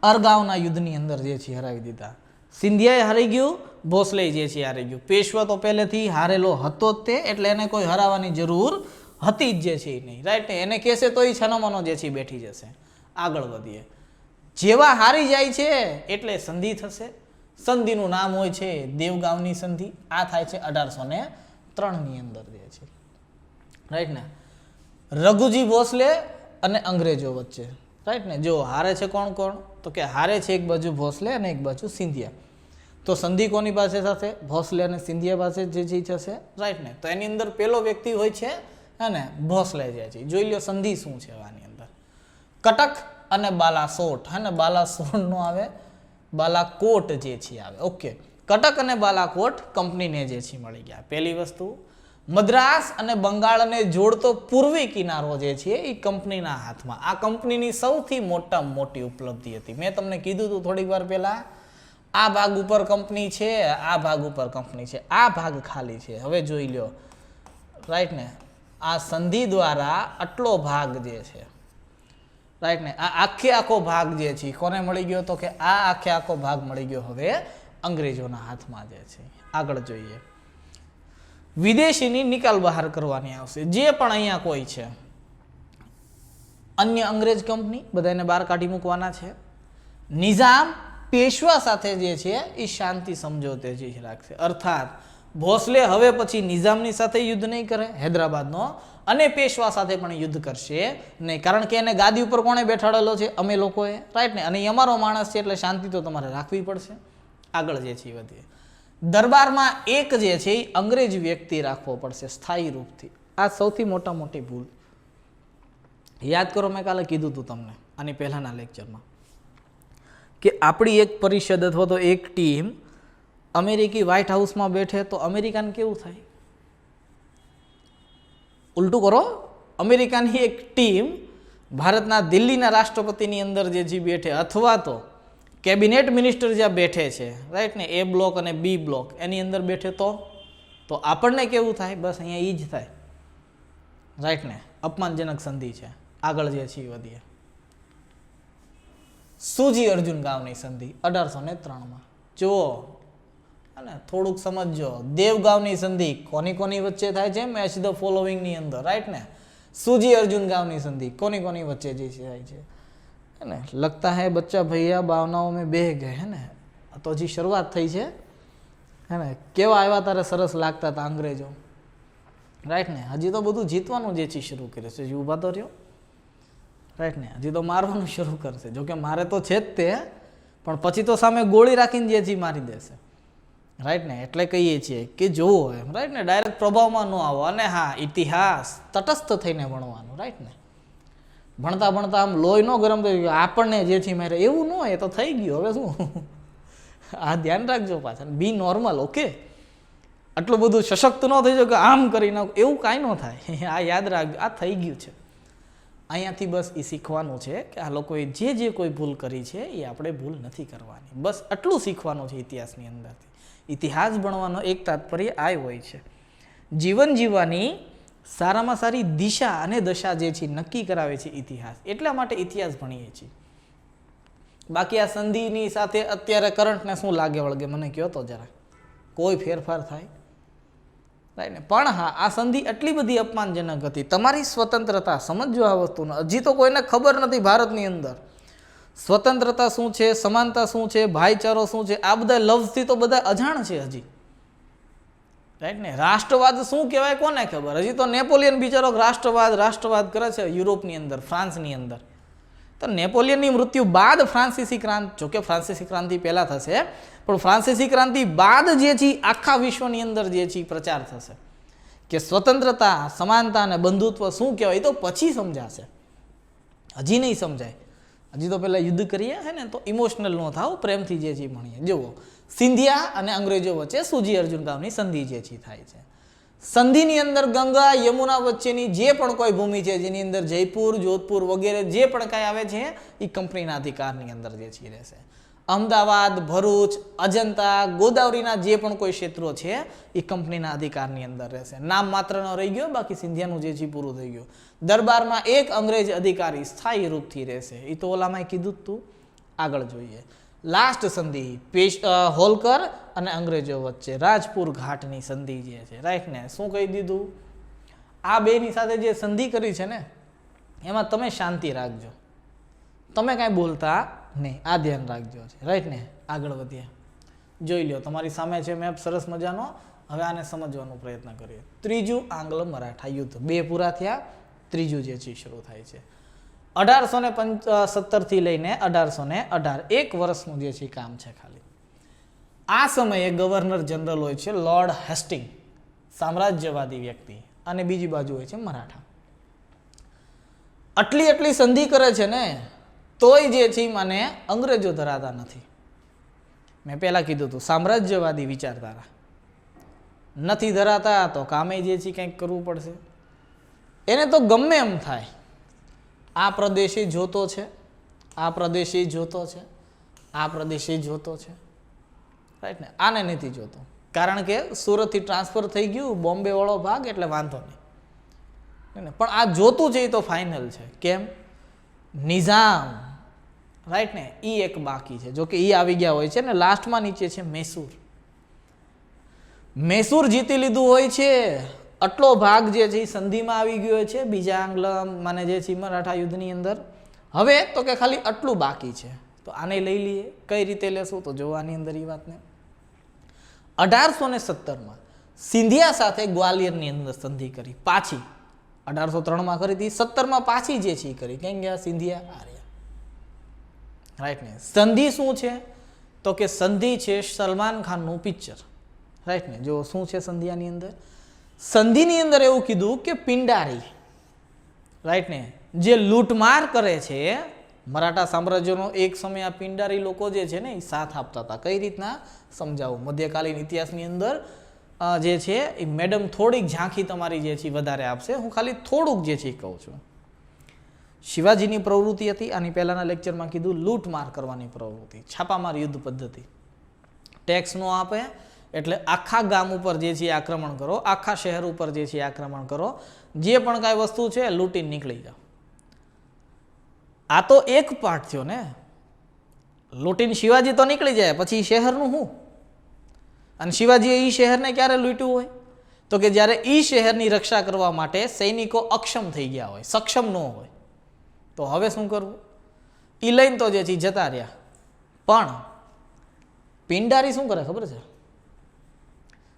અરગાવના યુદ્ધની અંદર જે છે હરાવી દીધા. સિંધિયાએ હારી ગયું, ભોસલે જે છે હારી ગયું. પેશવા તો પહેલેથી હારેલો હતો જ તે, એટલે એને કોઈ હરાવવાની જરૂર હતી જ જે છે નહીં, રાઈટ ને. એને કહેશે તો એ છનોમનો જે છે બેઠી જશે. આગળ વધીએ. જેવા હારી જાય છે એટલે સંધિ થશે. સંધિનું નામ હોય છે દેવગાંવની સંધિ. આ થાય છે 1803ની અંદર જે છે, રાઈટ ને. રઘુજી ભોસલે અને અંગ્રેજો વચ્ચે, રાઈટ ને. જો હારે છે કોણ કોણ તો કે હારે છે એક બાજુ ભોસલે અને એક બાજુ સિંધિયા. તો સંધિ કોની પાસે થશે, ભોસલે અને સિંધિયા પાસે જે છે થશે, રાઈટ ને. તો એની અંદર પેલો વ્યક્તિ હોય છે અને ભોસલે જે છે. જોઈ લો સંધિ શું છે આની અંદર. કટક અને બાલાસોટ, હે ને. બાલાસોટ નો આવે, બાલાકોટ જે છે આવે. ઓકે, કટક અને બાલાકોટ કંપનીને જે છે મળી ગયા. પહેલી વસ્તુ. મદ્રાસ અને બંગાળને જોડતો પૂર્વી કિનારો જે છે એ કંપનીના હાથમાં. આ કંપનીની સૌથી મોટી ઉપલબ્ધિ હતી. મેં તમને કીધું હતું થોડીક વાર પહેલા, આ ભાગ ઉપર કંપની છે, આ ભાગ ઉપર કંપની છે, આ ભાગ ખાલી છે. હવે જોઈ લો, રાઈટ ને. આ સંધિ દ્વારા આટલો ભાગ જે છે, રાઈટ ને, આ આખો ભાગ જે છે કોને મળી ગયો તો કે આ આખો ભાગ મળી ગયો હવે અંગ્રેજોના હાથમાં જે છે. આગળ જોઈએ. વિદેશીની નિકાલ બહાર કરવાની આવશે. જે પણ અહીંયા કોઈ છે અન્ય અંગ્રેજ કંપની બધાને બહાર કાઢી મૂકવાના છે. નિઝામ પેશવા સાથે જે છે એ શાંતિ સમજોતે જે રાખશે. અર્થાત ભોસલે હવે પછી નિઝામની સાથે યુદ્ધ નહીં કરે હૈદરાબાદનો, અને પેશવા સાથે પણ યુદ્ધ કરશે નહીં, કારણ કે એને ગાદી ઉપર કોણે બેઠાડેલો છે? અમે લોકોએ, રાઈટ ને? અને એ અમારો માણસ છે એટલે શાંતિ તો તમારે રાખવી પડશે. આગળ જે છે એ વધીએ. દરબારમાં એક જે છે એ અંગ્રેજ વ્યક્તિ રાખવો પડશે સ્થાયી રૂપથી. આ સૌથી મોટી ભૂલ. યાદ કરો, મેં કાલે કીધું હતું તમને આની પહેલાના લેક્ચરમાં કે આપણી એક પરિષદ અથવા તો એક ટીમ અમેરિકી વ્હાઇટ હાઉસમાં બેઠે તો અમેરિકાને કેવું થાય? ઉલટું કરો, અમેરિકાની એક ટીમ ભારતના દિલ્હીના રાષ્ટ્રપતિની અંદર જે બેઠે અથવા તો કેબિનેટ મિનિસ્ટર જ્યાં બેઠે છે, રાઈટ ને, એ બ્લોક અને બી બ્લોક એની અંદર બેઠે તો આપણને કેવું થાય? બસ અહીંયા એ જ થાય, રાઈટ ને? અપમાનજનક સંધિ છે. આગળ જે છે એ વધીએ. સુજી અર્જુન ગાવની સંધિ 1803માં. જુઓ અને થોડુંક સમજો. દેવગાંવની સંધિ કોની વચ્ચે થાય છે? મેચ ધ ફોલોવિંગ ની અંદર, રાઈટ ને? સુજી અર્જુન ગાવની સંધિ કોની વચ્ચે જે થાય છે? है ना? लगता है बच्चा भैया भावनाओं में बह गए, है ને? તો હજી શરૂઆત થઈ છે, હે ને? કેવા આવ્યા તારે સરસ લાગતા હતા અંગ્રેજો, રાઈટ ને? હજી તો બધું જીતવાનું જે છે શરૂ કરે છે. હજી ઊભા તો રહ્યો, રાઈટ ને? હજી તો મારવાનું શરૂ કરશે. જોકે મારે તો છે જ તે, પણ પછી તો સામે ગોળી રાખીને જે છે મારી દેશે, રાઈટ ને? એટલે કહીએ છીએ કે જોવો એમ, રાઈટ ને? ડાયરેક્ટ પ્રભાવમાં ન આવો. અને હા, ઇતિહાસ તટસ્થ થઈને ભણવાનું, રાઈટ ને? ભણતા ભણતા આમ લોહી ન ગરમ થઈ ગયું આપણને જે છે મારે, એવું ન હોય. તો થઈ ગયું, હવે શું? આ ધ્યાન રાખજો પાછા. બી નોર્મલ, ઓકે? આટલું બધું સશક્ત ન થઈ જાય કે આમ કરી નાખો, એવું કાંઈ ન થાય. આ યાદ રાખજો, આ થઈ ગયું છે. અહીંયાથી બસ એ શીખવાનું છે કે આ લોકોએ જે કોઈ ભૂલ કરી છે એ આપણે ભૂલ નથી કરવાની. બસ આટલું શીખવાનું છે ઇતિહાસની અંદરથી. ઇતિહાસ ભણવાનો એક તાત્પર્ય આ હોય છે, જીવન જીવવાની સારામાં સારી દિશા અને દશા જે છે નક્કી કરાવે છે ઇતિહાસ. એટલા માટે ઇતિહાસ ભણીએ છીએ. બાકી આ સંધિની સાથે અત્યારે કરંટને શું લાગે વળગે મને કહો તો જરા. કોઈ ફેરફાર થાય? રાઈટ ને? પણ હા, આ સંધિ એટલી બધી અપમાનજનક હતી. તમારી સ્વતંત્રતા સમજો આ વસ્તુનો. હજી તો કોઈને ખબર નથી ભારતની અંદર સ્વતંત્રતા શું છે, સમાનતા શું છે, ભાઈચારો શું છે. આ બધા લફ્ઝથી તો બધા અજાણ છે હજી, રાઈટ ને? રાષ્ટ્રવાદ શું કહેવાય કોને ખબર? હજી તો નેપોલિયન બિચારો રાષ્ટ્રવાદ કરે છે યુરોપની અંદર, ફ્રાન્સની અંદર. તો નેપોલિયનની મૃત્યુ બાદ ફ્રાન્સીસી ક્રાંતિ, જોકે ફ્રાન્સીસી ક્રાંતિ પહેલા થશે, પણ ફ્રાન્સીસી ક્રાંતિ બાદ જે છે આખા વિશ્વની અંદર જે છે પ્રચાર થશે કે સ્વતંત્રતા, સમાનતા અને બંધુત્વ શું કહેવાય. એ તો પછી સમજાશે, હજી નહીં સમજાય. હજી તો પહેલાં યુદ્ધ કરીએ, હે ને? તો ઇમોશનલ ન થાવ, પ્રેમથી જે છે ભણીએ. જુઓ, સિંધિયા અને અંગ્રેજો વચ્ચે સુજી અર્જુન ગામની સંધિ જે છે થાય છે. સંધિની અંદર ગંગા યમુના વચ્ચેની જે પણ કોઈ ભૂમિ છે જેની અંદર જયપુર, જોધપુર વગેરે જે પણ કાંઈ આવે છે એ કંપનીના અધિકારની અંદર જે છે રહેશે. અમદાવાદ, ભરૂચ, અજંતા, ગોદાવરીના જે પણ કોઈ ક્ષેત્રો છે એ કંપનીના અધિકારની અંદર રહેશે. નામ માત્રનો રહી ગયો, બાકી સિંધિયાનું જે છે પૂરું થઈ ગયું. દરબારમાં એક અંગ્રેજ અધિકારી સ્થાયી રૂપથી રહેશે. એ તો ઓલામાં કીધું જ તું. આગળ જોઈએ. લાસ્ટ સંધિ હોલકર અને અંગ્રેજો વચ્ચે રાજપુર ઘાટની સંધિ જે છે, રાઈટ ને? શું કહી દીધું? આ બેની સાથે જે સંધિ કરી છે ને એમાં તમે શાંતિ રાખજો, તમે કાંઈ બોલતા નહીં, આ ધ્યાન રાખજો, રાઈટ ને? આગળ વધીએ. જોઈ લો, તમારી સામે છે મેપ સરસ મજાનો. હવે આને સમજવાનો પ્રયત્ન કરીએ. ત્રીજું આંગ્લ મરાઠા યુદ્ધ. 2 પૂરા થયા, ત્રીજું જે છે શરૂ થાય છે. 1817 થી લઈને 1818, 1 વર્ષનું જે છે કામ છે ખાલી. આ સમયે ગવર્નર જનરલ હોય છે લોર્ડ હેસ્ટિંગ, સામ્રાજ્યવાદી વ્યક્તિ, અને બીજી બાજુ હોય છે મરાઠા. આટલી સંધિ કરે છે ને તોય જે છે મને અંગ્રેજો ધરાતા નથી. મેં પહેલા કીધું હતું સામ્રાજ્યવાદી વિચારધારા નથી ધરાતા તો કામે જે છે કંઈક કરવું પડશે. એને તો ગમે એમ થાય, આ પ્રદેશે જોતો છે, આ પ્રદેશે જોતો છે, આ પ્રદેશે જોતો છે, રાઈટ ને? આને નથી જોતો, કારણ કે સુરતથી ટ્રાન્સફર થઈ ગયું બોમ્બે વાળો ભાગ, એટલે વાંધો નહીં. પણ આ જોતું છે એ તો ફાઇનલ છે. કેમ? નિઝામ, રાઈટ ને? એ એક બાકી છે. જો કે એ આવી ગયા હોય છે ને લાસ્ટમાં નીચે છે મૈસૂર. મૈસૂર જીતી લીધું હોય છે, આટલો ભાગ જે છે એ સંધિમાં આવી ગયો છે બીજા આંગ્લ માને જે છે મરાઠા યુદ્ધની અંદર. હવે તો કે ખાલી આટલું બાકી છે, તો આને લઈ લઈએ. કઈ રીતે લેશું તો જોવાની અંદર એ વાતને. 1817માં સિંધિયા સાથે ગ્વાલિયરની અંદર સંધિ કરી, પાછી 1803માં કરી હતી, 17માં પાછી જે છે એ કરી. કેમ ગયા સિંધિયા? આર્યા. રાઈટ ને. સંધિ શું છે તો કે સંધિ છે સલમાન ખાનનું પિક્ચર. રાઈટ ને. જો શું છે સંધિયાની અંદર? સંધિની અંદર એવું કીધું કે પિંડારી, રાઈટ ને, જે લૂંટમાર કરે છે મરાઠા સામ્રાજ્યનો એક સમય આ પિંડારી લોકો જે છે ને એ સાથ આપતા હતા. કઈ રીતના સમજાવું? મધ્યકાલીન ઇતિહાસની અંદર જે છે એ મેડમ થોડીક ઝાંખી તમારી જે છે વધારે આપશે, હું ખાલી થોડુંક જે છે એ કહું છું. શિવાજીની પ્રવૃત્તિ હતી, આની પહેલાના લેક્ચરમાં કીધું, લૂંટમાર કરવાની પ્રવૃત્તિ, છાપામાર યુદ્ધ પદ્ધતિ. ટેક્સ નો આપે એટલે આખા ગામ ઉપર જે છે આક્રમણ કરો, આખા શહેર ઉપર જે છે આક્રમણ કરો, જે પણ કાંઈ વસ્તુ છે લૂંટીને નીકળી જાઓ. આ તો એક પાર્ટ થયો ને. લૂંટીને શિવાજી તો નીકળી જાય, પછી શહેરનું શું? અને શિવાજીએ એ શહેરને ક્યારે લૂંટ્યું હોય તો કે જ્યારે એ શહેરની રક્ષા કરવા માટે સૈનિકો અક્ષમ થઈ ગયા હોય, સક્ષમ ન હોય. તો હવે શું કરવું? એ લઈને તો જે છે જતા રહ્યા. પણ પિંડારી શું કરે ખબર છે?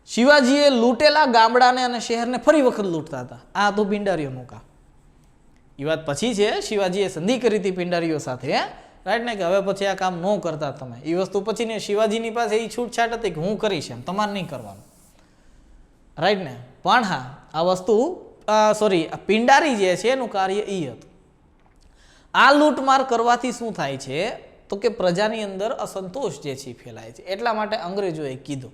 શિવાજીએ લૂંટેલા ગામડાને અને શહેરને ફરી વખત લૂંટતા હતા. આ તો પિંડારીઓનું કામ. એ વાત પછી છે, શિવાજીએ સંધિ કરી હતી પિંડારીઓ સાથે, રાઈટ ને, કે હવે પછી આ કામ ન કરતા તમે. એ વસ્તુ પછી ને શિવાજીની પાસે એ છૂટછાટ હતી કે હું કરીશ, એમ તમારે નહીં કરવાનું. રાઈટ ને. પણ હા, આ વસ્તુ સોરી પિંડારી જે છે એનું કાર્ય એ હતું. આ લૂંટમાર કરવાથી શું થાય છે તો કે પ્રજાની અંદર અસંતોષ જે છે ફેલાય છે. એટલા માટે અંગ્રેજોએ કીધું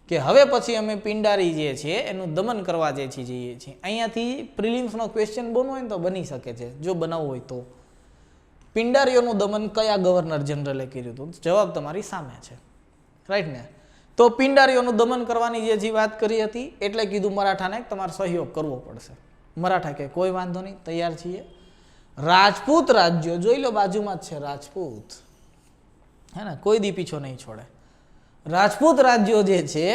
કે હવે પછી અમે પિંડારી જે છે એનું દમન કરવા જે છે જઈએ છીએ. અહીંયાથી પ્રિલિમ્સનો ક્વેશ્ચન બનવો હોય તો બની શકે છે, જો બનાવવું હોય તો. પિંડારીઓનું દમન કયા ગવર્નર જનરલે કર્યું હતું? જવાબ તમારી સામે છે. રાઈટ ને. તો પિંડારીઓનું દમન કરવાની જે વાત કરી હતી એટલે કીધું મરાઠાને તમારે સહયોગ કરવો પડશે. મરાઠા કે કોઈ વાંધો નહીં, તૈયાર છીએ. રાજપૂત રાજ્યો જોઈ લો, બાજુમાં જ છે રાજપૂત, હે ને, કોઈ દી પીછો નહીં છોડે. રાજપૂત રાજ્યો જે છે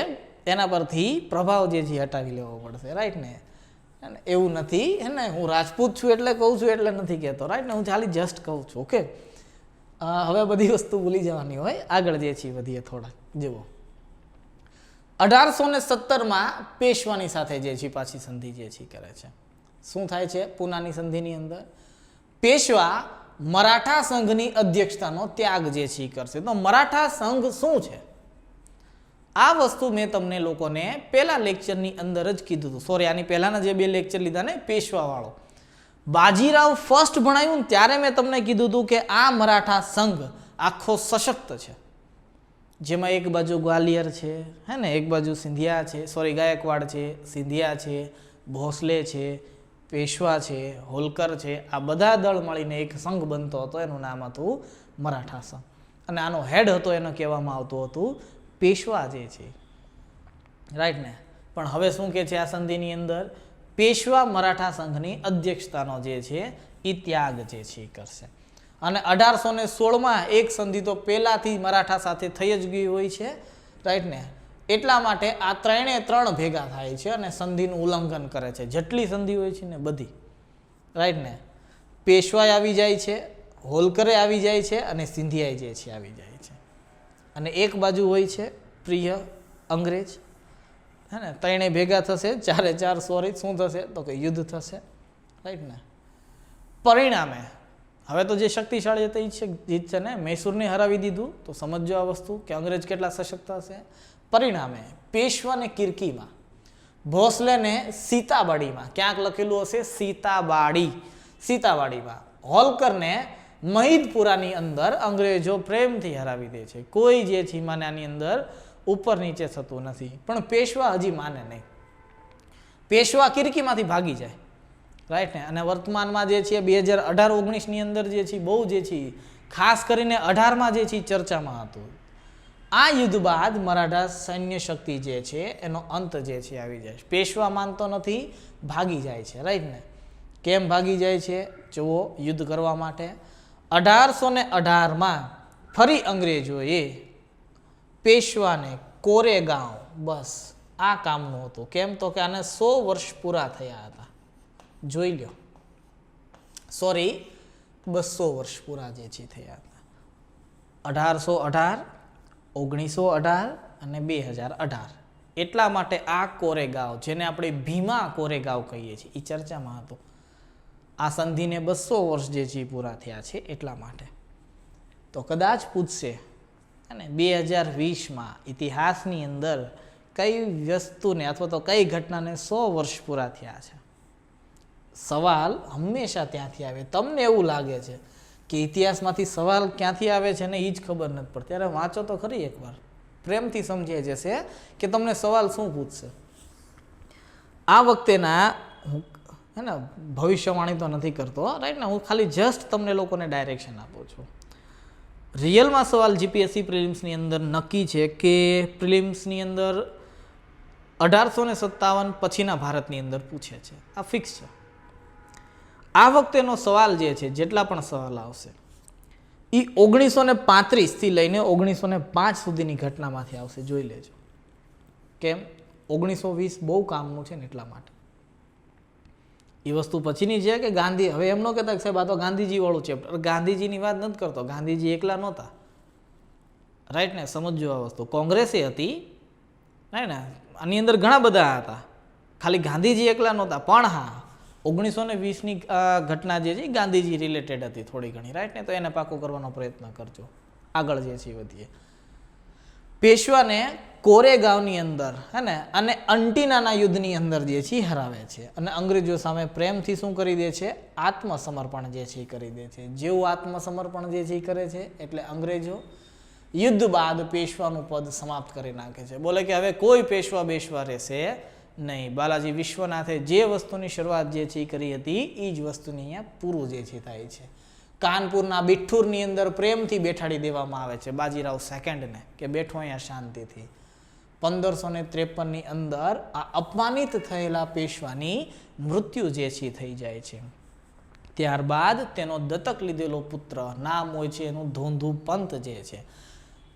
એના પરથી પ્રભાવ જે છે હટાવી લેવો પડશે. રાઈટ ને. એવું નથી હે ને, હું રાજપૂત છું એટલે કહું છું એટલે નથી કહેતો. રાઈટ ને. હું ખાલી જસ્ટ કહું છું. ઓકે. હવે બધી વસ્તુ ભૂલી જવાની હોય. આગળ જે છે વધીએ થોડા. જુઓ, 1817માં પેશવાની સાથે જે છે પાછી સંધિ જે છે કરે છે. શું થાય છે પૂનાની સંધિની અંદર? પેશવા મરાઠા સંઘની અધ્યક્ષતાનો ત્યાગ જે છે કરશે. તો મરાઠા સંઘ શું છે? આ વસ્તુ મેં તમને લોકોને પહેલા લેક્ચરની અંદર જ કીધું હતું. સોરી, આની પહેલાના જે 2 લેક્ચર લીધા ને પેશવા વાળો, બાજીરાવ ફર્સ્ટ ભણાવ્યું ને ત્યારે મેં તમને કીધું હતું કે આ મરાઠા સંઘ આખો સશક્ત છે, જેમાં એક બાજુ ગ્વાલિયર છે, હે ને, એક બાજુ સિંધિયા છે, સોરી ગાયકવાડ છે, સિંધિયા છે, ભોસલે છે, પેશવા છે, હોલકર છે. આ બધા દળ મળીને એક સંઘ બનતો હતો, એનું નામ હતું મરાઠા સંઘ. અને આનો હેડ હતો, એને કહેવામાં આવતું હતું પેશવા જે છે. રાઈટ ને. પણ હવે શું કે છે આ સંધિની અંદર? પેશવા મરાઠા સંઘની અધ્યક્ષતાનો જે છે એ ત્યાગ જે છે એ કરશે. અને 1816માં એક સંધિ તો પહેલાથી મરાઠા સાથે થઈ જ ગઈ હોય છે. રાઈટ ને. એટલા માટે આ ત્રણે ભેગા થાય છે અને સંધિનું ઉલ્લંઘન કરે છે. જેટલી સંધિ હોય છે ને બધી. રાઈટ ને. પેશવાય આવી જાય છે, હોલકરે આવી જાય છે અને સિંધિયાએ જે છે આવી જાય છે. અને એક બાજુ હોય છે પ્રિય અંગ્રેજ, હે ને. ત્રણેય ભેગા થશે, 4 સોરી શું થશે તો કે યુદ્ધ થશે. રાઈટ ને. પરિણામે હવે તો જે શક્તિશાળી હતા એ જીતશે ને. મૈસૂરને હરાવી દીધું, તો સમજો આ વસ્તુ કે અંગ્રેજ કેટલા સશક્ત હશે. પરિણામે પેશવાને કિર્કીમાં, ભોસલેને સીતાબાડીમાં, ક્યાંક લખેલું હશે સીતાબાડીમાં, હોલકરને મહિદપુરાની અંદર અંગ્રેજો પ્રેમથી હરાવી દે છે. કોઈ જે છે માને આની અંદર ઉપર નીચે થતું નથી. પણ પેશવા હજી માને નહીં. પેશવા કિર્કીમાંથી ભાગી જાય. રાઈટ ને. અને વર્તમાનમાં જે છે 2018-19ની અંદર જે છે બહુ જે છે ખાસ કરીને 18માં જે છે ચર્ચામાં હતું. આ યુદ્ધ બાદ મરાઠા સૈન્ય શક્તિ જે છે એનો અંત જે છે આવી જાય. પેશવા માનતો નથી, ભાગી જાય છે. રાઈટ ને. કેમ ભાગી જાય છે? જુઓ, યુદ્ધ કરવા માટે 1818માં ફરી અંગ્રેજોએ પેશવાને કોરેગાંવ, બસ આ કામનું હતું. કેમ તો કે આને 100 વર્ષ પૂરા થયા હતા. જોઈ લ્યો, સોરી 200 વર્ષ પૂરા જે છે થયા હતા. 1818, 1918 અને 2018. એટલા માટે આ કોરેગાંવ, જેને આપણે ભીમા કોરેગાંવ કહીએ છીએ, એ ચર્ચામાં હતું. આ સંધિને 200 વર્ષ જે છે પૂરા થયા છે એટલા માટે. તો કદાચ પૂછશે અને 2020માં ઇતિહાસની અંદર કઈ વસ્તુને અથવા તો કઈ ઘટનાને 100 વર્ષ પૂરા થયા છે. સવાલ હંમેશા ત્યાંથી આવે. તમને એવું લાગે છે કે ઇતિહાસમાંથી સવાલ ક્યાંથી આવે છે ને એ જ ખબર નથી પડતી. ત્યારે વાંચો તો ખરી એકવાર, પ્રેમથી સમજાઈ જશે કે તમને સવાલ શું પૂછશે. આ વખતેના હું હે ને ભવિષ્યવાણી તો નથી કરતો, રાઈટ ને, હું ખાલી જસ્ટ તમને લોકોને ડાયરેક્શન આપું છું. રિયલમાં સવાલ જીપીએસસી પ્રિલિમ્સની અંદર નક્કી છે કે પ્રિલિમ્સની અંદર 1857 પછીના ભારતની અંદર પૂછે છે. આ ફિક્સ છે. આ વખતેનો સવાલ જે છે, જેટલા પણ સવાલ આવશે એ 1935થી લઈને 1905 સુધીની ઘટનામાંથી આવશે. જોઈ લેજો. કેમ? 1920 બહુ કામનું છે ને એટલા માટે. એ વસ્તુ પછીની છે કે ગાંધી, હવે એમ ન કહેતા કે સાહેબ આ તો ગાંધીજી વાળું ચેપ્ટર. ગાંધીજીની વાત નથી કરતો, ગાંધીજી એકલા નહોતા, રાઈટ ને. સમજો આ વસ્તુ. કોંગ્રેસે હતી, રાઈટ ને, આની અંદર ઘણા બધા હતા, ખાલી ગાંધીજી એકલા નહોતા. પણ હા, 1920ની ઘટના જે છે ગાંધીજી રિલેટેડ હતી થોડી ઘણી, રાઈટ ને. તો એને પાકું કરવાનો પ્રયત્ન કરજો. આગળ જે છે વધીએ. પેશવાને કોરેગાંવની અંદર હે ને અને અંટીનાના યુદ્ધની અંદર જે છે હરાવે છે અને અંગ્રેજો સામે પ્રેમથી શું કરી દે છે? આત્મસમર્પણ જે છે કરી દે છે. જેવું આત્મસમર્પણ જે છે કરે છે એટલે અંગ્રેજો યુદ્ધ બાદ પેશવાનું પદ સમાપ્ત કરી નાખે છે. બોલે કે હવે કોઈ પેશવા બેશવા રહેશે નહીં. બાલાજી વિશ્વનાથે જે વસ્તુની શરૂઆત જે છે કરી હતી એ જ વસ્તુની અહીંયા પૂરું જે છે થાય છે. કાનપુરના બિઠ્ઠુરની અંદર પ્રેમથી બેઠાડી દેવામાં આવે છે બાજીરાવ સેકન્ડને કે બેઠો અહીંયા શાંતિથી. 1553ની અંદર આ અપમાનિત થયેલા પેશવાની મૃત્યુ જે છે થઈ જાય છે. ત્યારબાદ તેનો દત્તક લીધેલો પુત્ર, નામ હોય છે એનું ધોંધુપંત જે છે,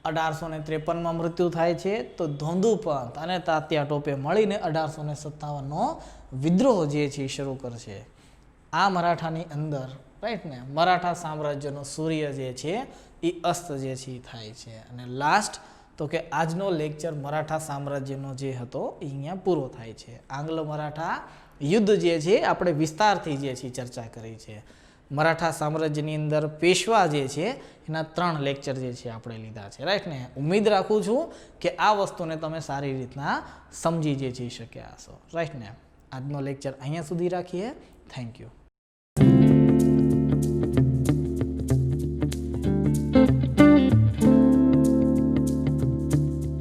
1853માં મૃત્યુ થાય છે. તો ધોંધુપંત અને તાત્યા ટોપે મળીને 1857નો વિદ્રોહ જે છે શરૂ કરશે. આ મરાઠાની અંદર, રાઈટ ને, મરાઠા સામ્રાજ્યનો સૂર્ય જે છે એ અસ્ત જે છે થાય છે. અને લાસ્ટ તો કે આજનો લેક્ચર મરાઠા સામ્રાજ્યનો જે હતો એ અહીંયા પૂરો થાય છે. આંગ્લ મરાઠા યુદ્ધ જે છે આપણે વિસ્તારથી જે છે ચર્ચા કરી છે. મરાઠા સામ્રાજ્યની અંદર પેશવા જે છે એના 3 લેક્ચર જે છે આપણે લીધા છે, રાઈટ ને. ઉમ્મીદ રાખું છું કે આ વસ્તુને તમે સારી રીતના સમજી જે જઈ શક્યા હશો, રાઈટ ને. આજનો લેક્ચર અહીંયા સુધી રાખીએ. Thank you.